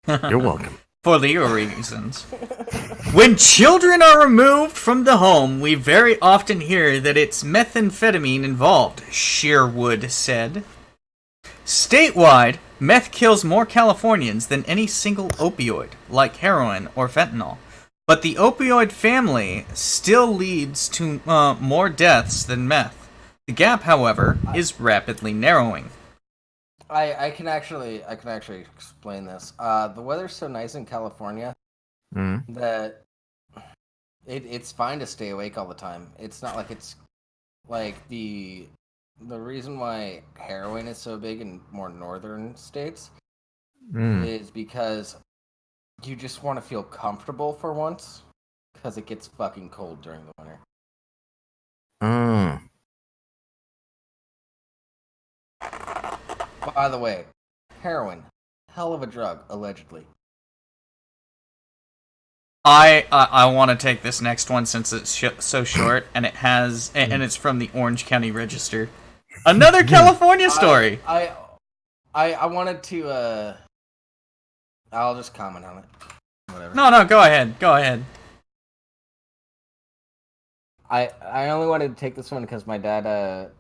You're welcome. For legal reasons. When children are removed from the home, we very often hear that it's methamphetamine involved, Sherwood said. Statewide, meth kills more Californians than any single opioid, like heroin or fentanyl. But the opioid family still leads to more deaths than meth. The gap, however, is rapidly narrowing. I can actually explain this. The weather's so nice in California that it's fine to stay awake all the time. It's not like it's like the reason why heroin is so big in more northern states is because you just want to feel comfortable for once because it gets fucking cold during the winter. By the way, heroin, hell of a drug, allegedly. I want to take this next one since it's so short, and it has and it's from the Orange County Register. Another California story. I wanted to. I'll just comment on it. Whatever. No, go ahead. I only wanted to take this one because my dad.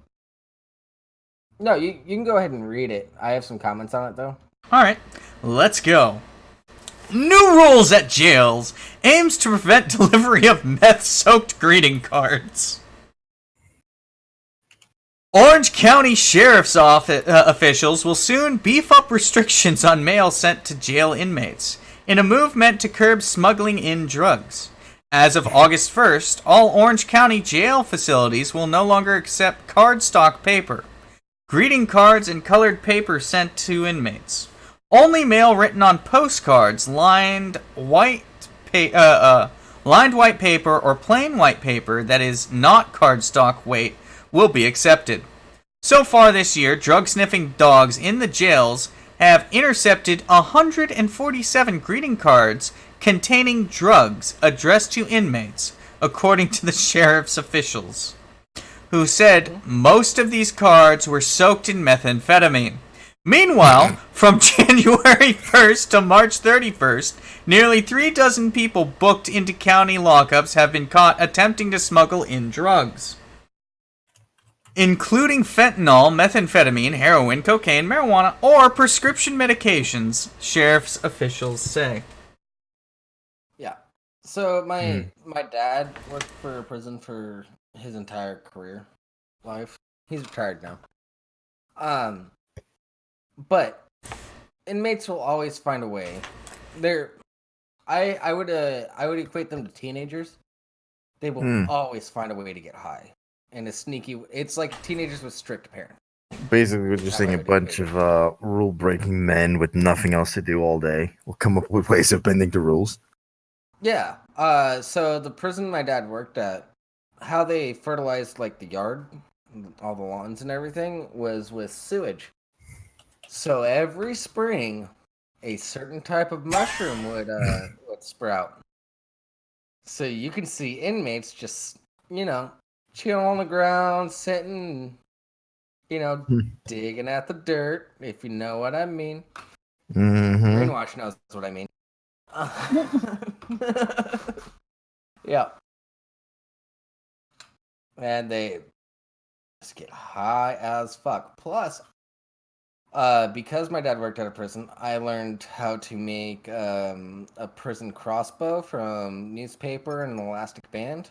No, you can go ahead and read it. I have some comments on it though. All right, let's go. New rules at jails aims to prevent delivery of meth-soaked greeting cards. Orange County Sheriff's Office officials will soon beef up restrictions on mail sent to jail inmates in a move meant to curb smuggling in drugs. As of August 1st, all Orange County jail facilities will no longer accept cardstock paper, greeting cards, and colored paper sent to inmates. Only mail written on postcards, lined white paper or plain white paper that is not cardstock weight will be accepted. So far this year, drug-sniffing dogs in the jails have intercepted 147 greeting cards containing drugs addressed to inmates, according to the sheriff's officials, who said most of these cards were soaked in methamphetamine. Meanwhile, from January 1st to March 31st, nearly 36 people booked into county lockups have been caught attempting to smuggle in drugs, including fentanyl, methamphetamine, heroin, cocaine, marijuana, or prescription medications, sheriff's officials say. Yeah. So my dad worked for a prison for his entire career life. He's retired now. But inmates will always find a way. I would equate them to teenagers. They will always find a way to get high. And it's like teenagers with strict parents. Basically, we're just saying a bunch of rule-breaking men with nothing else to do all day will come up with ways of bending the rules. Yeah. So the prison my dad worked at, how they fertilized like the yard, all the lawns and everything, was with sewage. So every spring, a certain type of mushroom would sprout. So you can see inmates just, chill on the ground, sitting, digging at the dirt, if you know what I mean. Brainwash knows what I mean. Yeah. And they just get high as fuck. Plus, Because my dad worked at a prison, I learned how to make a prison crossbow from newspaper and an elastic band.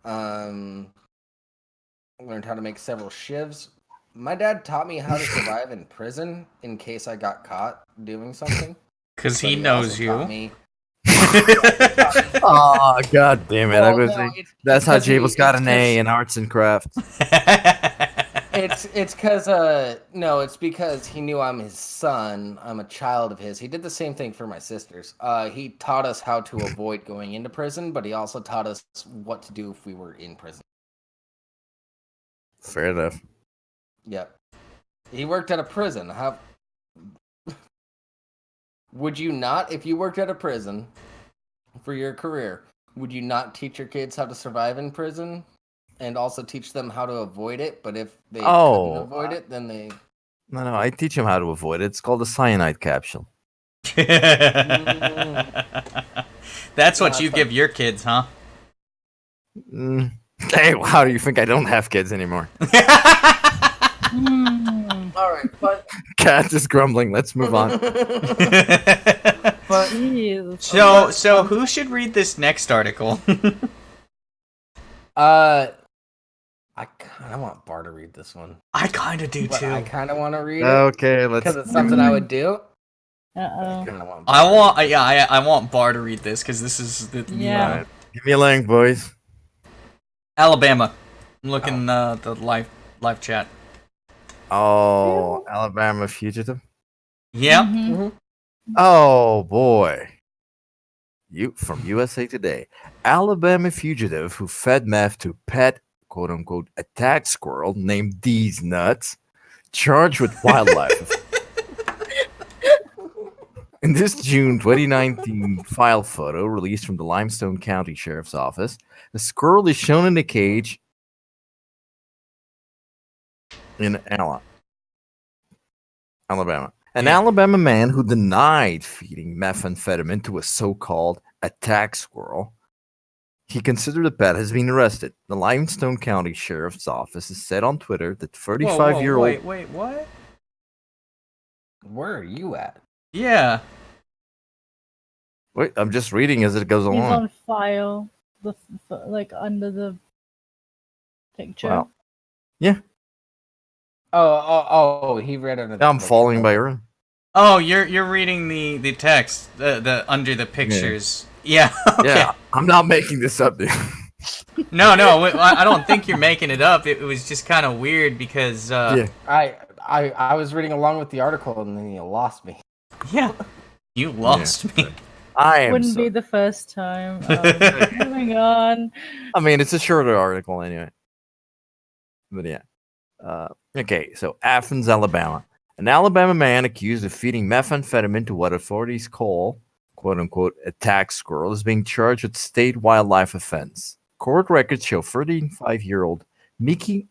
Learned how to make several shivs. My dad taught me how to survive in prison in case I got caught doing something. Because But he he knows also you. taught me- Oh, god damn it. I Well, was no, saying, it's that's how because he- Jables got it's an 'cause- A in arts and crafts. It's because no, it's because he knew I'm his son. I'm a child of his. He did the same thing for my sisters. He taught us how to avoid going into prison, but he also taught us what to do if we were in prison. Fair enough. Yep. He worked at a prison. How would you not, if you worked at a prison for your career, would you not teach your kids how to survive in prison? And also teach them how to avoid it, but if they couldn't avoid it, then they... No, I teach him how to avoid it. It's called a cyanide capsule. That's what No, you it's give your kids, huh? Mm. Hey, how do you think I don't have kids anymore? All right, but Cat is grumbling. Let's move on. but Jeez. So who should read this next article? I kind of want Bar to read this one. I kind of do But I too. kind of want to read it Okay, let's. because it's something I would do. Uh-oh. Kinda want I Bar want, to read yeah, I want Bar to read this because this is the Yeah. Alright, give me a link, boys. Alabama. I'm looking the live chat. Oh, Alabama fugitive. Yeah. it. Mhm. Mhm. Oh boy. You from USA Today. Alabama fugitive who fed meth to pet quote unquote attack squirrel named These Nuts, charged with wildlife. In this June 2019 file photo released from the Limestone County Sheriff's Office, the squirrel is shown in a cage in Alabama. An Yeah. Alabama man who denied feeding methamphetamine to a so-called attack squirrel he considered the pet has been arrested. The Limestone County Sheriff's Office has said on Twitter that 35-year-old... Wait, what? Where are you at? Yeah. Wait, I'm just reading as it goes He's along. on file, like under the picture. Wow. Yeah, Oh, he read it. I'm falling by her. Oh, you're reading the text, the under the pictures. Yeah. Okay. Yeah, I'm not making this up, dude. No, I don't think you're making it up. It was just kind of weird because Yeah. I was reading along with the article and then you lost me. yeah, you lost me. I am. Wouldn't So- be the first time. Moving on. I mean, it's a shorter article anyway. But yeah. Okay, so Athens, Alabama. An Alabama man accused of feeding methamphetamine to what authorities call, quote unquote, attack squirrel is being charged with state wildlife offense. Court records show 35-year-old Mickey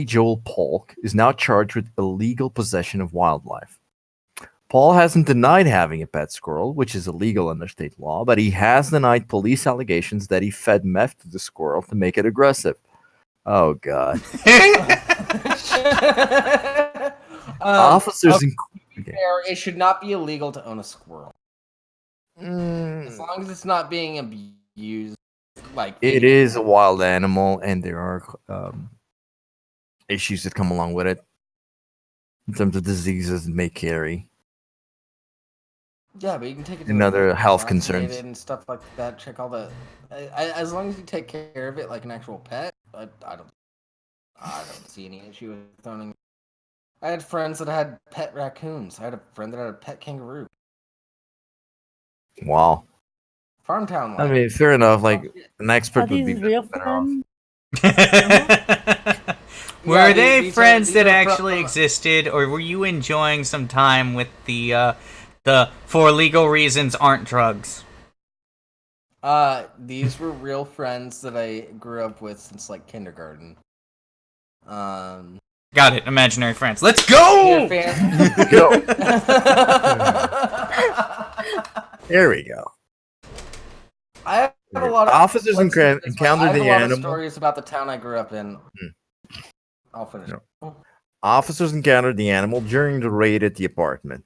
Joel Polk is now charged with illegal possession of wildlife. Paul hasn't denied having a pet squirrel, which is illegal under state law, but he has denied police allegations that he fed meth to the squirrel to make it aggressive. Oh, God. Officers in... Okay. It should not be illegal to own a squirrel. As Mm, long as it's not being abused. Like it is a wild animal, and there are issues that come along with it in terms of diseases it may carry. Yeah, but you can take it to And the other vet, health vaccinate concerns. it and stuff like that. Check all the. As long as you take care of it like an actual pet, I don't see any issue with owning. I had friends that had pet raccoons. I had a friend that had a pet kangaroo. Wow. Farmtown I life. mean, fair enough. Like, an Are expert would be these real better off. friends? Were Yeah, they these are- friends these that are actually from- existed, or were you enjoying some time with the for legal reasons aren't drugs? These were real friends that I grew up with since like kindergarten. Got it. Imaginary friends. Let's go. Go. There we go. I have a lot of Officers let's do it this way. encountered I have the a lot of animal. stories about the town I grew up in. I'll finish. No. Officers encountered the animal during the raid at the apartment.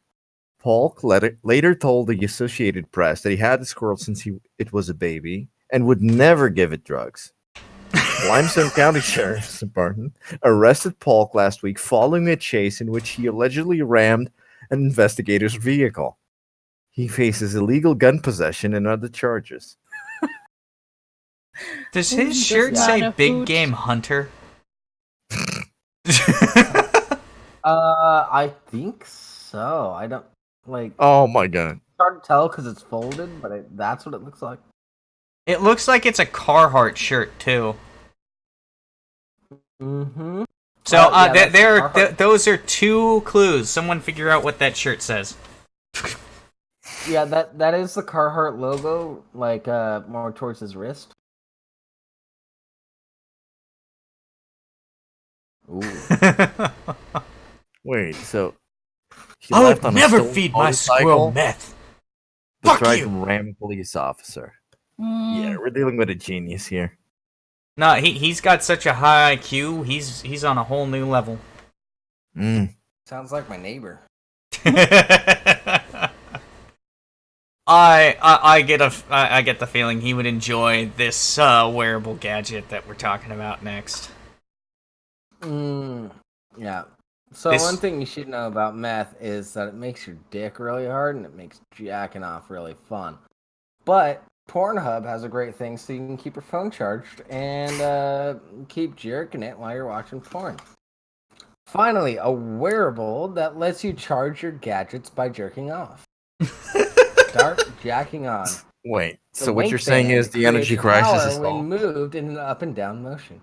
Polk later told the Associated Press that he had the squirrel since it was a baby and would never give it drugs. Limestone County Sheriff's Department arrested Polk last week following a chase in which he allegedly rammed an investigator's vehicle. He faces illegal gun possession and other charges. Does his Just shirt not say a Big hoot. Game Hunter? I think so. I don't like. Oh my god. It's hard to tell because it's folded, but that's what it looks like. It looks like it's a Carhartt shirt too. Mm-hmm. So yeah, that's Carhartt. those are two clues. Someone figure out what that shirt says. Yeah, that is the Carhartt logo, like more towards his wrist. Ooh. Wait, so he I left would on a never stolen feed my motorcycle squirrel meth. to Fuck try you! to ram a police officer. Mm. Yeah, we're dealing with a genius here. No, he's got such a high IQ. He's on a whole new level. Sounds like my neighbor. I get the feeling he would enjoy this wearable gadget that we're talking about next. Yeah. So This- one thing you should know about meth is that it makes your dick really hard and it makes jacking off really fun. But Pornhub has a great thing so you can keep your phone charged and keep jerking it while you're watching porn. Finally, a wearable that lets you charge your gadgets by jerking off. Start jacking on. Wait, The so what you're Wink saying Band is the energy creates crisis power is when solved? moved in an up and down motion.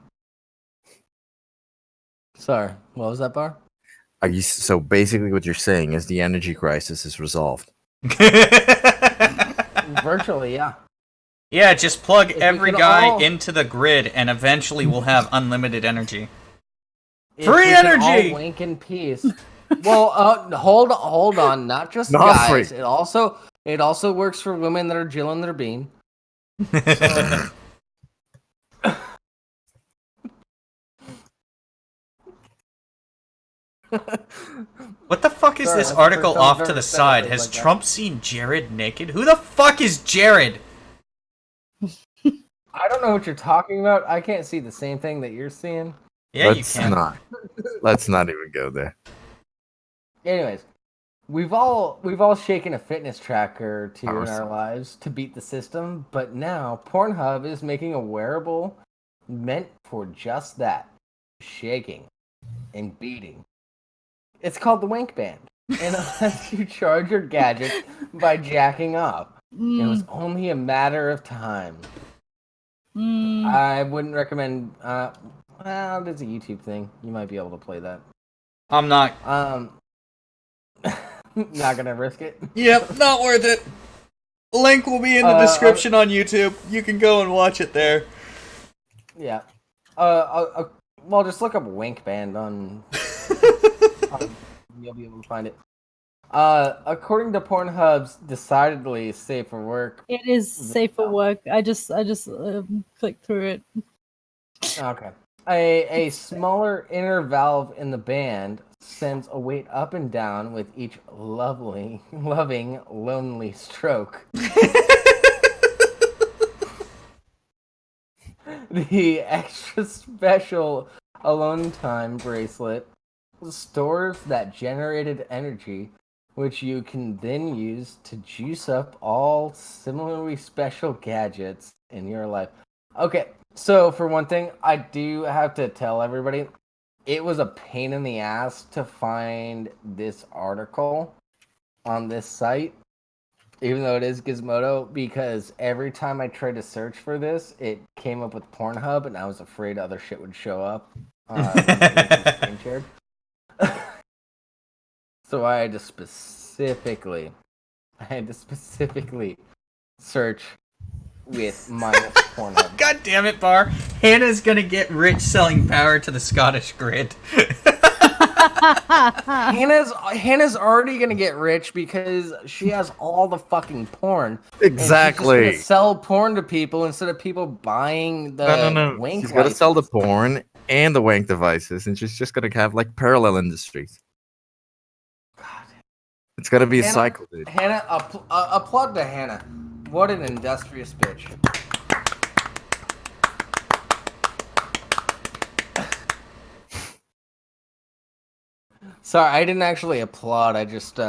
Sorry, what was that, Bar? So basically what you're saying is the energy crisis is resolved. Virtually, yeah. Yeah, just plug If we every could guy all- into the grid, and eventually we'll have unlimited energy. If Free we can all energy! wink in peace. Well, hold on. Not just Not guys. free. It also works for women that are jilling their bean. So, What the fuck is Sorry, this that's the article first time off I've to ever the said side? things Has like that. Trump seen Jared naked? Who the fuck is Jared? I don't know what you're talking about. I can't see the same thing that you're seeing. Yeah, Let's you can. Let's not even go there. Anyways, we've all shaken a fitness tracker or two in our lives to beat the system, but now Pornhub is making a wearable meant for just that, shaking and beating. It's called the Wink Band, and it lets you charge your gadget by jacking off. It was only a matter of time. I wouldn't recommend. Well, there's a YouTube thing. You might be able to play that. I'm not. Not gonna risk it. Yep, not worth it. Link will be in the description on YouTube. You can go and watch it there. Yeah. Well, just look up Wink Band on. You'll be able to find it. According to Pornhub's decidedly safe for work. It is safe for work. I just clicked through it. Okay. A smaller inner valve in the band sends a weight up and down with each loving, lonely stroke. The extra special alone time bracelet stores that generated energy, which you can then use to juice up all similarly special gadgets in your life. Okay, so for one thing, I do have to tell everybody, it was a pain in the ass to find this article on this site, even though it is Gizmodo, because every time I tried to search for this, it came up with Pornhub, and I was afraid other shit would show up. Screen shared. So I had to specifically search with minus Pornhub. God damn it, Bar. Hannah's gonna get rich selling power to the Scottish grid. Hannah's already gonna get rich because she has all the fucking porn. Exactly. And she's just gonna sell porn to people instead of people buying the No. Wink She's got to sell the license. porn and the wank devices, and she's just gonna have like parallel industries. God. It's gonna be a Hannah- cycle, dude. Hannah, applaud to Hannah. What an industrious bitch. Sorry, I didn't actually applaud. I just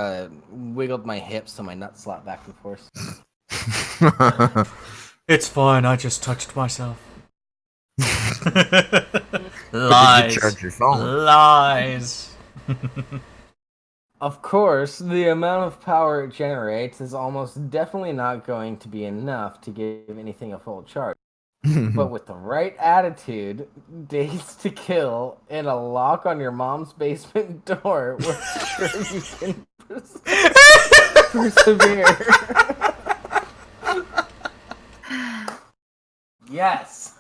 wiggled my hips so my nuts slapped back and forth. It's fine. I just touched myself. But did you Lies. charge your phone? Lies. Of course, the amount of power it generates is almost definitely not going to be enough to give anything a full charge. But with the right attitude, days to kill, and a lock on your mom's basement door, we're sure you can persevere. Yes.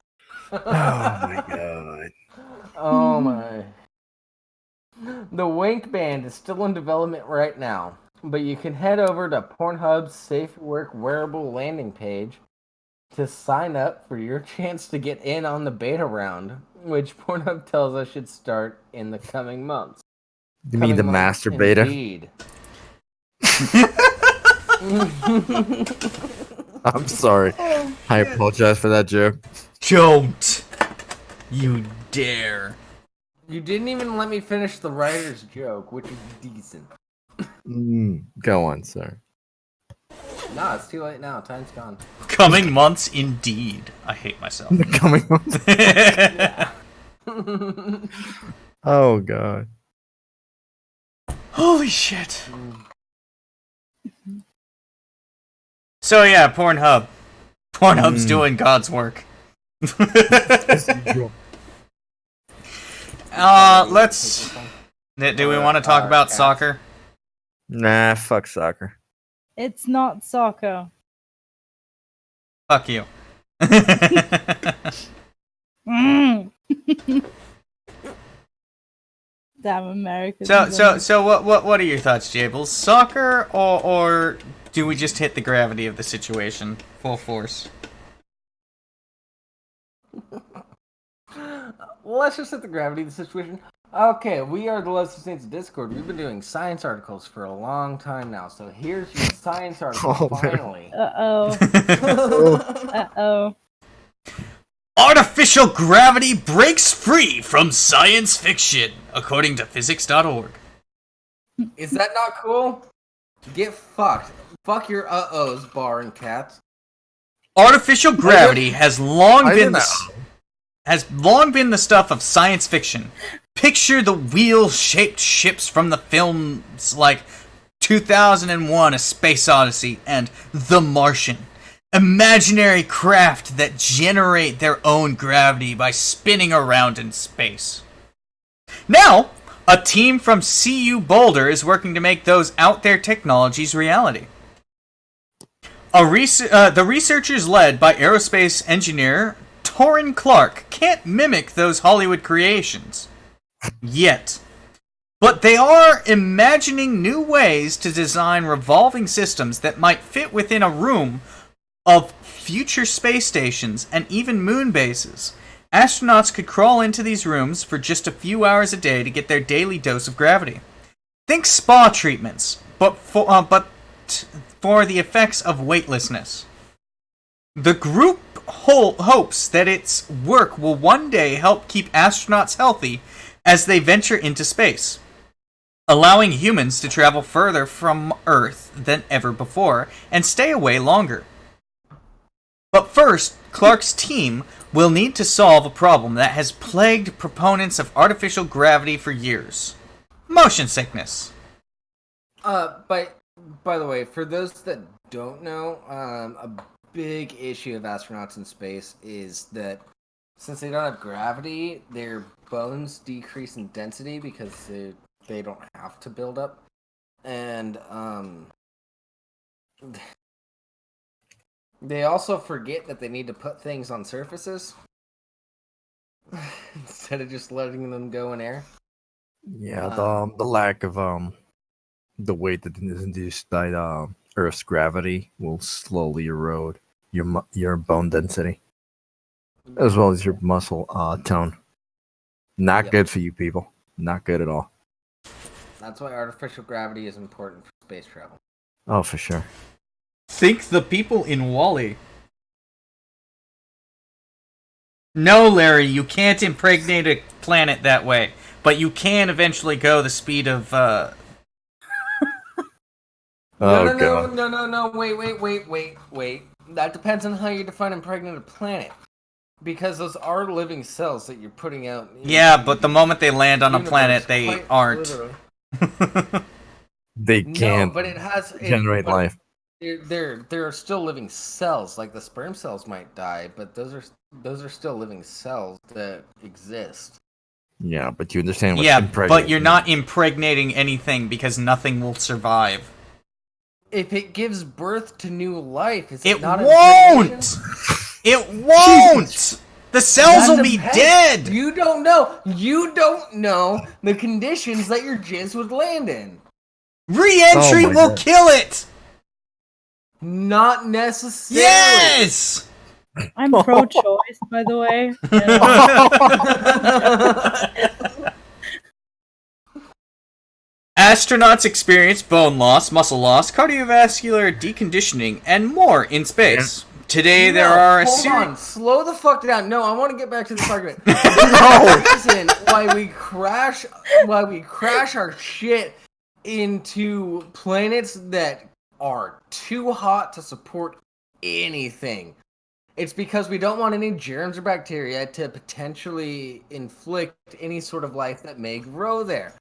Oh my god. Oh my. The Wink Band is still in development right now, but you can head over to Pornhub's Safe Work Wearable landing page to sign up for your chance to get in on the beta round, which Pornhub tells us should start in the coming months. You mean the master beta? Indeed. I'm sorry. I apologize for that joke. Don't you dare. You didn't even let me finish the writer's joke, which is decent. Go on, sir. Nah, it's too late now. Time's gone. Coming months, indeed. I hate myself. The coming months. Oh god. Holy shit. So yeah, Pornhub. Pornhub's doing God's work. Let's... Do we want to talk about soccer? Nah, fuck soccer. It's not soccer. Fuck you. Mm. Damn Americans. So what are your thoughts, Jables? Soccer or do we just hit the gravity of the situation full force? Well, let's just hit the gravity of the situation. Okay, we are the Lesser Saints Discord. We've been doing science articles for a long time now, so here's your science article, Oh, man. finally. Uh-oh. Artificial gravity breaks free from science fiction, according to physics.org. Is that not cool? Get fucked. Fuck your uh-ohs, bar and cats. Artificial gravity has long I been didn't the stuff of science fiction. Picture the wheel-shaped ships from the films like 2001: A Space Odyssey and The Martian. Imaginary craft that generate their own gravity by spinning around in space. Now, a team from CU Boulder is working to make those out-there technologies reality. The researchers led by aerospace engineer Torrin Clark can't mimic those Hollywood creations. Yet. But they are imagining new ways to design revolving systems that might fit within a room of future space stations and even moon bases. Astronauts could crawl into these rooms for just a few hours a day to get their daily dose of gravity. Think spa treatments, but for the effects of weightlessness. The group hopes that its work will one day help keep astronauts healthy as they venture into space, allowing humans to travel further from Earth than ever before and stay away longer. But first, Clark's team will need to solve a problem that has plagued proponents of artificial gravity for years. Motion sickness. By the way, for those that don't know, a big issue of astronauts in space is that since they don't have gravity, their bones decrease in density because they don't have to build up. And they also forget that they need to put things on surfaces instead of just letting them go in air. Yeah, the lack of the weight that is induced by Earth's gravity will slowly erode your bone density as well as your muscle tone. Not Yep. good for you people. Not good at all. That's why artificial gravity is important for space travel. Oh, for sure. Think the people in Wall-E. No, Larry, you can't impregnate a planet that way, but you can eventually go the speed of. Oh, No, God. no. Wait. That depends on how you define impregnate a planet. Because those are living cells that you're putting out. Yeah, but the moment they land on a universe, planet, they quite aren't. literally. They No, can't but it has generate but life. There are still living cells. Like the sperm cells might die, but those are still living cells that exist. Yeah, but you understand what Yeah, impregnate but you're means. not impregnating anything because nothing will survive. If it gives birth to new life, is it, It not won't! impregnation? It won't! The cells That will be depends. dead! You don't know. You don't know the conditions that your jizz would land in. Re-entry Oh my will God. kill it! Not necessarily. Yes! I'm pro-choice, by the way. Astronauts experience bone loss, muscle loss, cardiovascular deconditioning, and more in space. Today there are a hold series. on, slow the fuck down. No, I want to get back to this argument. There's a reason why we crash our shit into planets that are too hot to support anything. It's because we don't want any germs or bacteria to potentially inflict any sort of life that may grow there.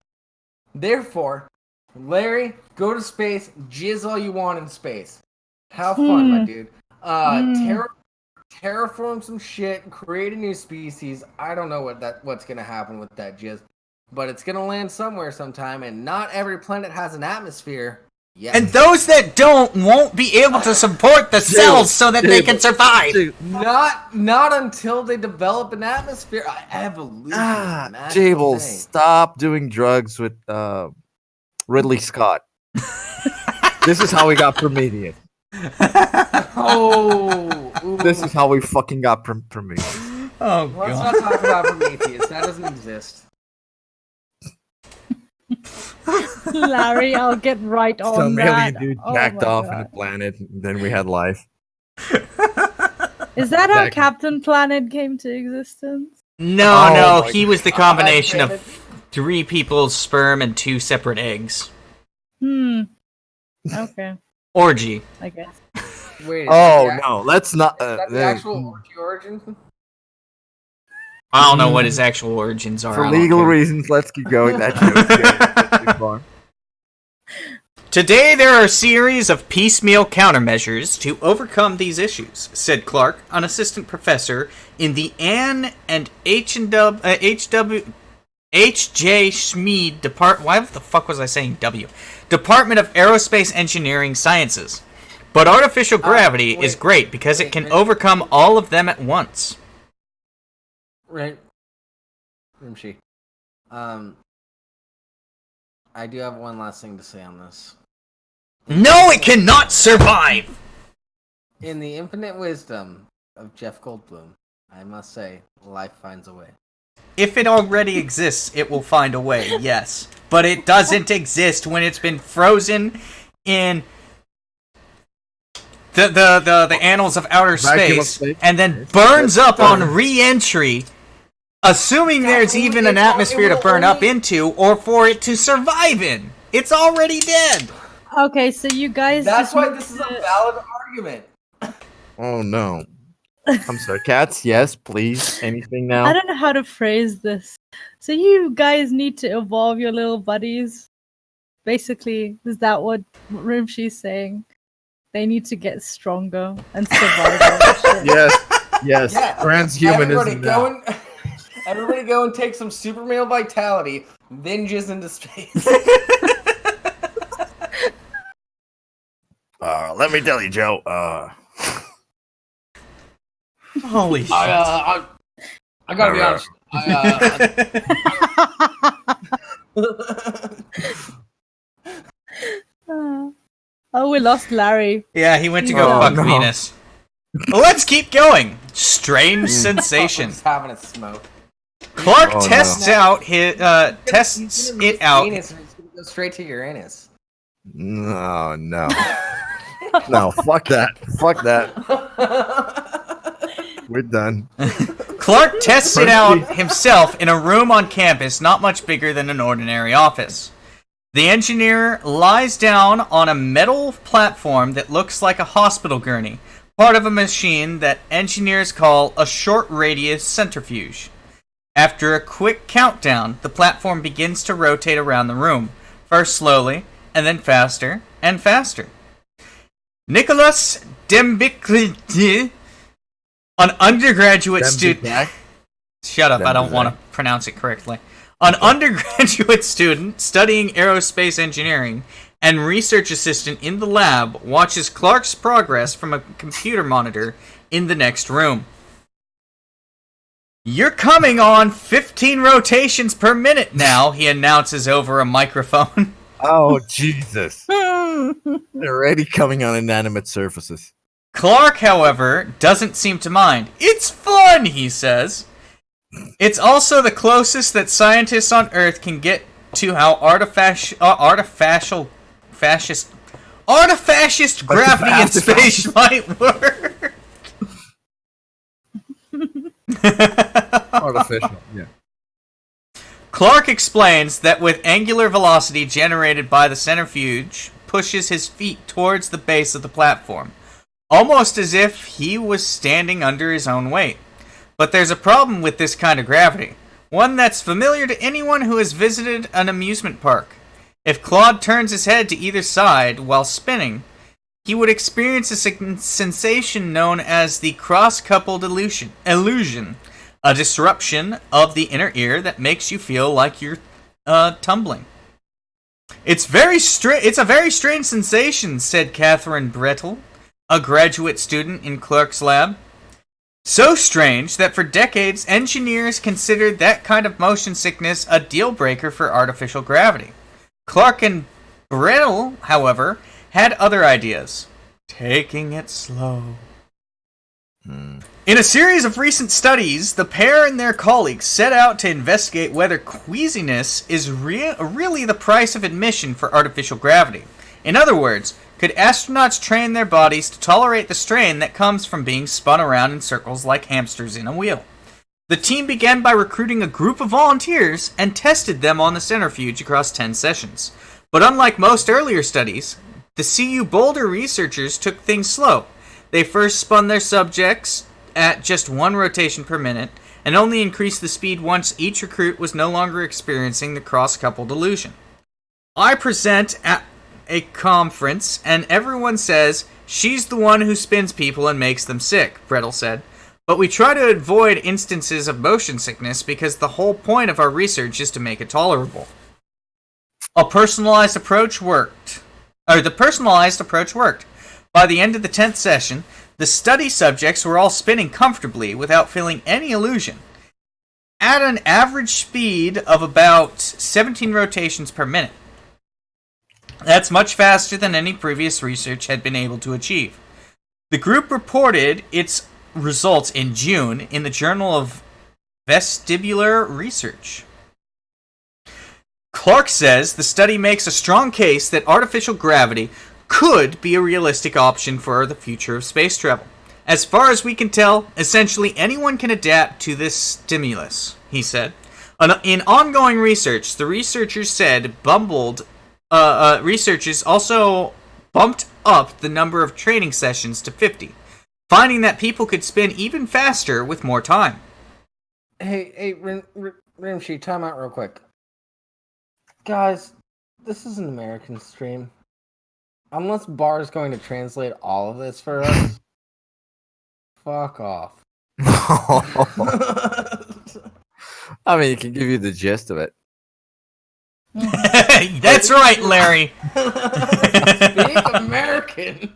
Therefore, Larry, go to space, jizz all you want in space. Have fun, my dude. Terraform some shit, create a new species. I don't know what's gonna happen with that jizz, but it's gonna land somewhere sometime, and not every planet has an atmosphere yet. And those that won't be able to support the cells so that they can survive. Not until they develop an atmosphere. Evolution. That's the Jables, thing. stop doing drugs with Ridley Scott. This is how we got Prometheus. Oh, This is how we fucking got Prometheus. Oh, let's God. not talk about Prometheus. That doesn't exist. Larry, I'll get right on Some that. alien dude Oh jacked my off God. in a planet, and then we had life. Is that how Exactly. Captain Planet came to existence? No, Oh no, my he was the combination damn it. of 3 people's sperm and 2 separate eggs. Okay, Orgy. I guess. Wait. Oh no, let's not. Is that the actual origin? I don't know what his actual origins are. For I don't legal care. reasons, let's keep going. That joke's getting too far. Today there are a series of piecemeal countermeasures to overcome these issues, said Clark, an assistant professor in the Ann and H.J. Schmid Department. Why the fuck was I saying W? Department of Aerospace Engineering Sciences. But artificial gravity is great because it can overcome all of them at once. Right. Rimshee. I do have one last thing to say on this. No, it cannot survive! In the infinite wisdom of Jeff Goldblum, I must say, life finds a way. If it already exists, it will find a way, yes. But it doesn't exist when it's been frozen in the annals of outer Vacuum of space, space. and then burns up on re-entry, assuming there's even an atmosphere to burn up into, or for it to survive in. It's already dead! Okay, so you guys. That's just why need this is to- a valid argument. Oh no. I'm sorry, cats. Yes, please. Anything now? I don't know how to phrase this. So you guys need to evolve your little buddies. Basically, is that what Rimshee's saying? They need to get stronger and survive. all this shit. Yes. Yeah. Transhumanism. now. Everybody go and take some super male vitality, then jizz into space. Let me tell you, Joe. Holy shit. I gotta be honest. Oh, we lost Larry. Yeah, he went to go Oh, fuck no. Venus. Let's keep going. Strange sensation. Just having a smoke. Clark Oh, tests no. out his tests it out. Anus, and it's gonna go straight to your anus. No, no. No, fuck that. Fuck that. We're done. Clark tests it out himself in a room on campus not much bigger than an ordinary office. The engineer lies down on a metal platform that looks like a hospital gurney, part of a machine that engineers call a short radius centrifuge. After a quick countdown, the platform begins to rotate around the room, first slowly, and then faster and faster. Nicholas Dembicki, an undergraduate student... Shut up, I don't want to pronounce it correctly. An undergraduate student studying aerospace engineering and research assistant in the lab watches Clark's progress from a computer monitor in the next room. You're coming on 15 rotations per minute now, he announces over a microphone. Oh, Jesus. They're already coming on inanimate surfaces. Clark, however, doesn't seem to mind. It's fun, he says. It's also the closest that scientists on Earth can get to how artificial gravity in space might work. Artificial, yeah. Clark explains that with angular velocity generated by the centrifuge, pushes his feet towards the base of the platform, almost as if he was standing under his own weight. But there's a problem with this kind of gravity, one that's familiar to anyone who has visited an amusement park. If Claude turns his head to either side while spinning, he would experience a sensation known as the cross-coupled illusion, a disruption of the inner ear that makes you feel like you're tumbling. It's a very strange sensation, said Catherine Brettel, a graduate student in Clark's lab. So strange that for decades, engineers considered that kind of motion sickness a deal breaker for artificial gravity. Clark and Brettel, however, had other ideas. Taking it slow. In a series of recent studies, the pair and their colleagues set out to investigate whether queasiness is really the price of admission for artificial gravity. In other words, could astronauts train their bodies to tolerate the strain that comes from being spun around in circles like hamsters in a wheel? The team began by recruiting a group of volunteers and tested them on the centrifuge across 10 sessions. But unlike most earlier studies, the CU Boulder researchers took things slow. They first spun their subjects at just 1 rotation per minute, and only increased the speed once each recruit was no longer experiencing the cross-coupled illusion. I present at a conference, and everyone says she's the one who spins people and makes them sick, Brettel said. But we try to avoid instances of motion sickness because the whole point of our research is to make it tolerable. The personalized approach worked. By the end of the 10th session, the study subjects were all spinning comfortably without feeling any illusion, at an average speed of about 17 rotations per minute. That's much faster than any previous research had been able to achieve. The group reported its results in June in the Journal of Vestibular Research. Clark says the study makes a strong case that artificial gravity could be a realistic option for the future of space travel. As far as we can tell, essentially anyone can adapt to this stimulus, he said. In ongoing research, the researchers said researchers also bumped up the number of training sessions to 50, finding that people could spin even faster with more time. Hey, Rimshee, time out real quick. Guys, this is an American stream. Unless Bar's going to translate all of this for us, fuck off. I mean, he can give you the gist of it. That's right, Larry. Speak American.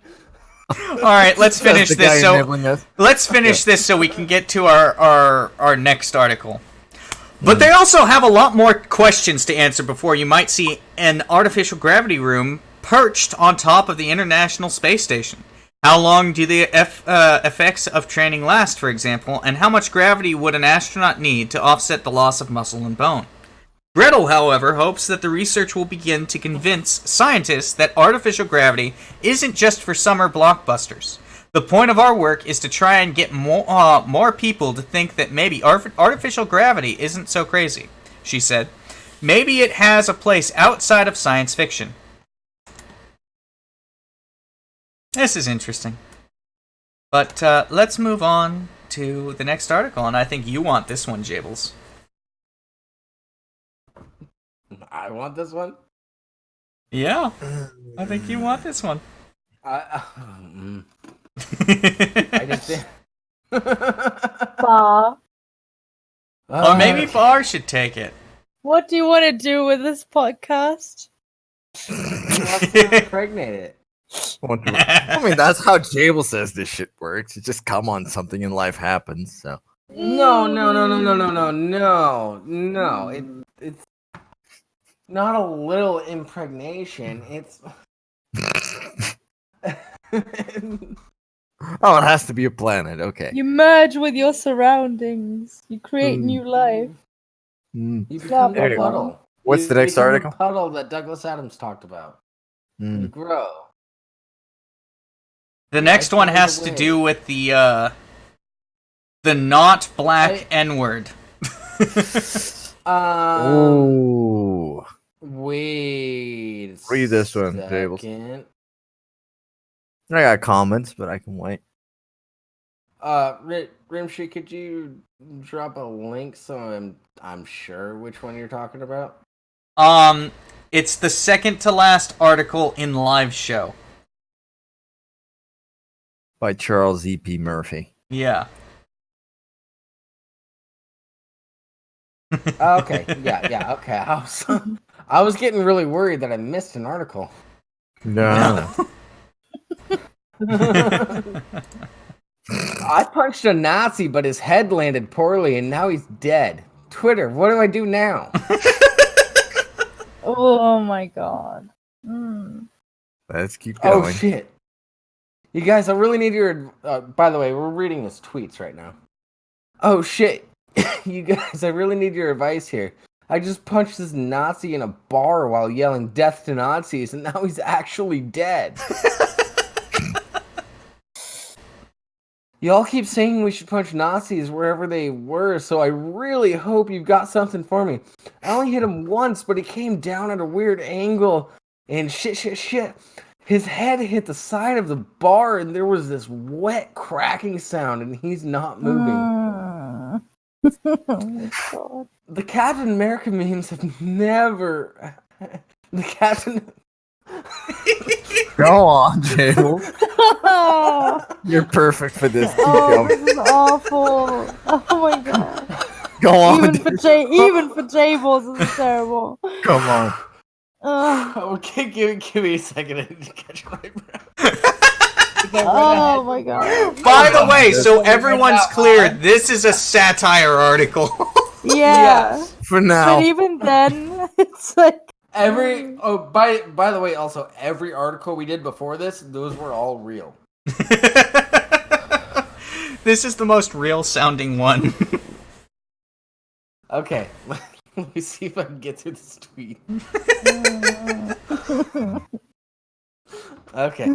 All right, let's finish this. Let's finish this so we can get to our next article. But they also have a lot more questions to answer before you might see an artificial gravity room perched on top of the International Space Station. How long do the effects of training last, for example, and how much gravity would an astronaut need to offset the loss of muscle and bone? Gretel, however, hopes that the research will begin to convince scientists that artificial gravity isn't just for summer blockbusters. The point of our work is to try and get more people to think that maybe artificial gravity isn't so crazy, she said. Maybe it has a place outside of science fiction. This is interesting. But let's move on to the next article, and I think you want this one, Jables. I want this one. Yeah, I think you want this one. I just think. Bar. Or maybe Bar should take it. What do you want to do with this podcast? He wants to impregnate it. I mean, that's how Jable says this shit works. You just come on something and life happens. So No. It's not a little impregnation. It's. oh, it has to be a planet. Okay. You merge with your surroundings. You create new life. Mm. You become Blah, a blah, puddle. What's the next become article? The puddle that Douglas Adams talked about. You grow. The next one has to do with the not black N-word. Ooh. Wait. Read this one, Jables. Second. I got comments, but I can wait. Rimshee, could you drop a link so I'm sure which one you're talking about? It's the second to last article in Live Show. By Charles E.P. Murphy. Yeah. Okay, yeah, okay. I was getting really worried that I missed an article. No. I punched a Nazi, but his head landed poorly, and now he's dead. Twitter, what do I do now? Oh my god. Let's keep going. Oh shit! You guys, I really need your. By the way, we're reading his tweets right now. Oh shit! You guys, I really need your advice here. I just punched this Nazi in a bar while yelling "Death to Nazis," and now he's actually dead. Y'all keep saying we should punch Nazis wherever they were, so I really hope you've got something for me. I only hit him once, but he came down at a weird angle, and shit. His head hit the side of the bar, and there was this wet cracking sound, and he's not moving. Oh my god. The Captain America memes have never... The Captain... Go on, Jable. You're perfect for this. Keep Oh, going. this is awful. Oh my god. Go on. Even for Jables, this is terrible. Come on. Okay, give me a second to catch my breath. Oh my god. By the way, so everyone's clear, this is a satire article. Yeah. For now. But even then, it's like By the way, also every article we did before this, those were all real. This is the most real sounding one. Okay, let me see if I can get through this tweet. Okay.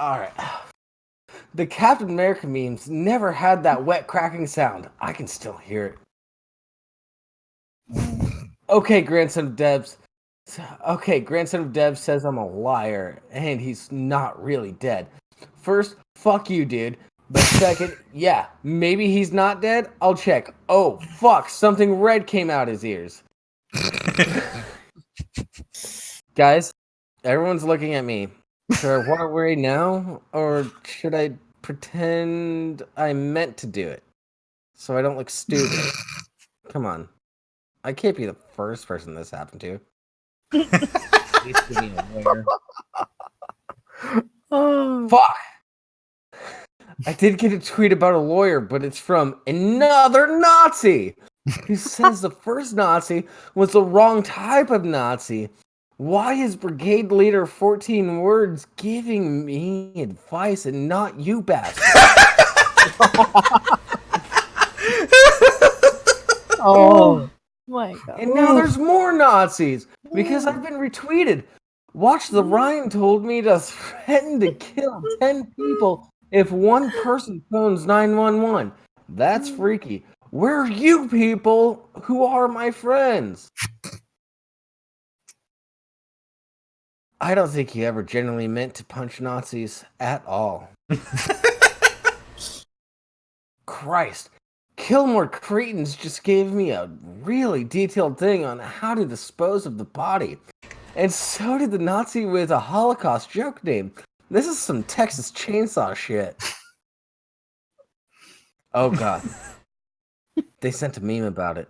Alright. The Captain America memes never had that wet cracking sound. I can still hear it. Okay, grandson of Debs. Okay, grandson of Debs says I'm a liar, and he's not really dead. First, fuck you, dude. But second, yeah, maybe he's not dead. I'll check. Oh, fuck, something red came out his ears. Guys, everyone's looking at me. Should I walk away now, or should I pretend I meant to do it so I don't look stupid? Come on. I can't be the first person this happened to. oh. Fuck! I did get a tweet about a lawyer, but it's from another Nazi who says the first Nazi was the wrong type of Nazi Why is Brigade Leader 14 Words giving me advice and not you, bastard? Oh my god. And now there's more Nazis because I've been retweeted. Watch the Ryan told me to threaten to kill 10 people if one person phones 911. That's freaky. Where are you people who are my friends? I don't think he ever genuinely meant to punch Nazis at all. Christ. Kill More Cretans just gave me a really detailed thing on how to dispose of the body. And so did the Nazi with a Holocaust joke name. This is some Texas Chainsaw shit. Oh god. They sent a meme about it.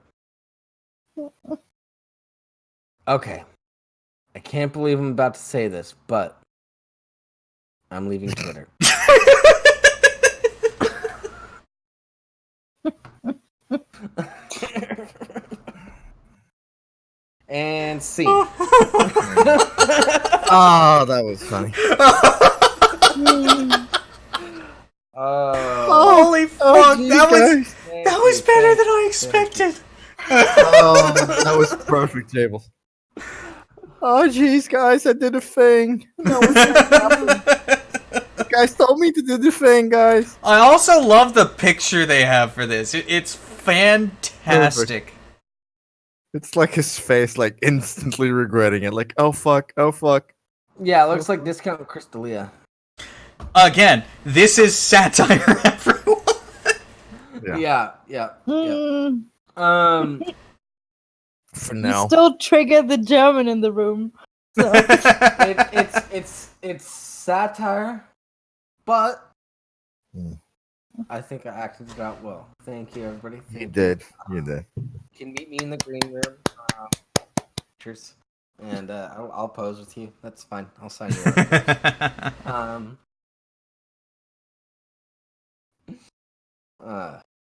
Okay. I can't believe I'm about to say this, but I'm leaving Twitter. And see. Oh, that was funny. Holy fuck! geez, that guys. was better than I expected. Oh, that was perfect, Jables. Oh, jeez, guys, I did a thing. That was You guys told me to do the thing, guys. I also love the picture they have for this. It's fantastic. It's like his face, like instantly regretting it. Like, oh fuck, oh fuck. Yeah, it looks like Discount Crystalia. Again, this is satire, everyone. Yeah. For You now. still trigger the German in the room. So. It's satire, but Hmm. I think I acted it out well. Thank you, everybody. You Thank did. You did. You can meet me in the green room. Cheers. And I'll pose with you. That's fine. I'll sign you up.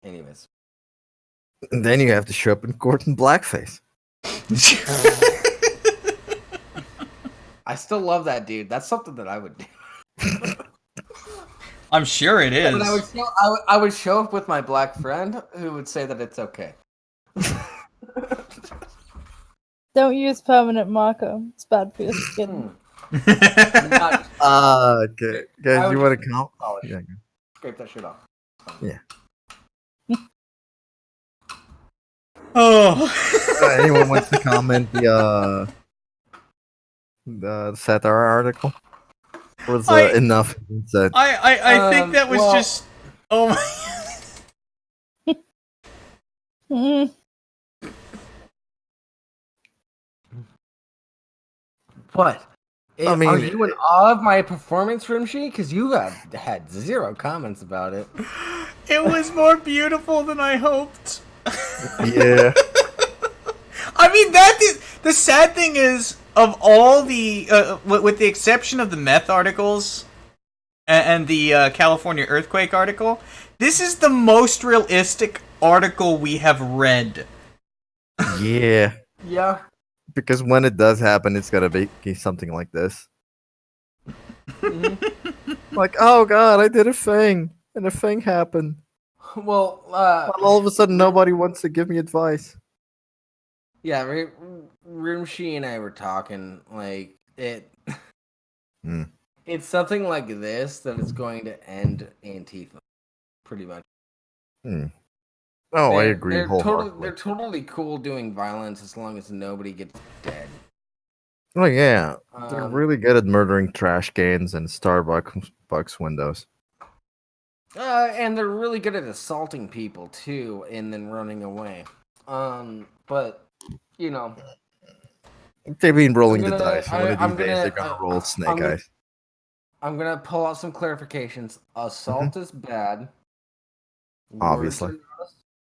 Anyways. And then you have to show up in court in blackface. I still love that dude. That's something that I would do. I'm sure it is. But I would show up with my black friend who would say that it's okay. Don't use permanent marker. It's bad for your skin. Not Okay. Guys, would you want to just count? polish. Yeah. scrape that shit off. Yeah. Oh. Anyone wants to comment the satire article? Or is enough said? I think that was just. Oh my. Mm. What? I mean- are you in awe of my performance, Rimshee? Because you have had zero comments about it. It was more beautiful than I hoped. Yeah. I mean, that is the sad thing is of all the, with the exception of the meth articles and the California earthquake article, this is the most realistic article we have read. Yeah. Yeah. Because when it does happen, it's gonna be something like this. Like, oh god, I did a thing, and a thing happened. Well, But all of a sudden, nobody wants to give me advice. yeah, Rimshee and I were talking, like, it... Hmm. It's something like this that is going to end Antifa, pretty much. Oh, I agree They're wholeheartedly. totally cool doing violence as long as nobody gets dead. Oh yeah, they're Um, really good at murdering trash cans and Starbucks windows. And they're really good at assaulting people too, and then running away. But you know, They've been rolling the gonna- dice. One of I'm these days, gonna- they're gonna roll snake I'm gonna- eyes. I'm gonna pull out some clarifications. Assault is bad. Obviously.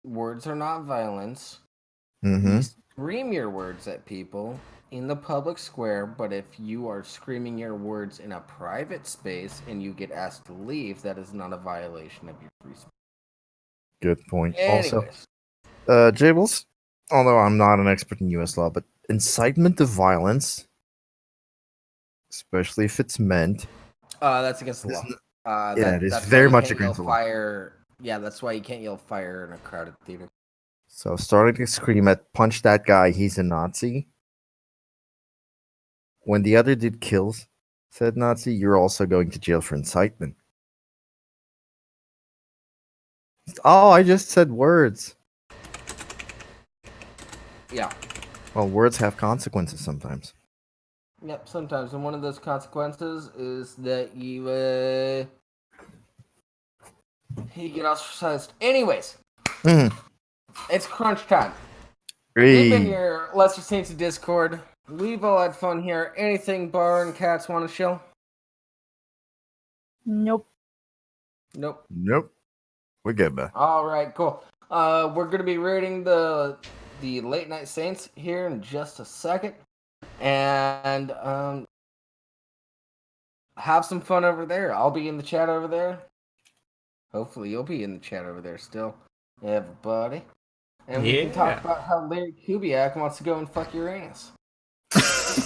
Words are not violence. Mm-hmm. You scream your words at people in the public square, but if you are screaming your words in a private space and you get asked to leave, that is not a violation of your free speech. Good point. Anyways, Also, Jables, although I'm not an expert in U.S. law, but incitement to violence especially if it's meant. That's against the law. Isn't- That, it is that's why very you much can't against yell the law. fire. Yeah, that's why you can't yell fire in a crowded theater. So starting to scream at punch that guy, he's a Nazi. When the other dude kills said Nazi, you're also going to jail for incitement. Oh, I just said words. Yeah. Well, words have consequences sometimes. Yep, sometimes. And one of those consequences is that you get ostracized. Anyways, Mhm. it's crunch time. We've been Hey. your Lesser Saints of Discord. We've all had fun here. Anything Bar and Cats want to show? Nope. Nope. Nope. We're good, man. All right, cool. We're gonna be rating the Late Night Saints here in just a second, and have some fun over there. I'll be in the chat over there. Hopefully, you'll be in the chat over there still, everybody. And we can talk Yeah. about how Larry Kubiak wants to go and fuck Uranus.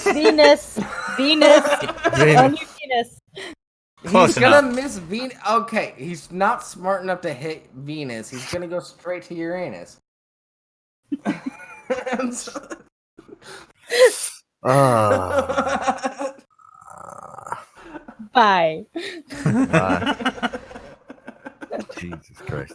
Venus. Venus. Only Venus. Close He's gonna enough. miss Venus. Okay, he's not smart enough to hit Venus. He's gonna go straight to Uranus. Bye. Bye. Jesus Christ.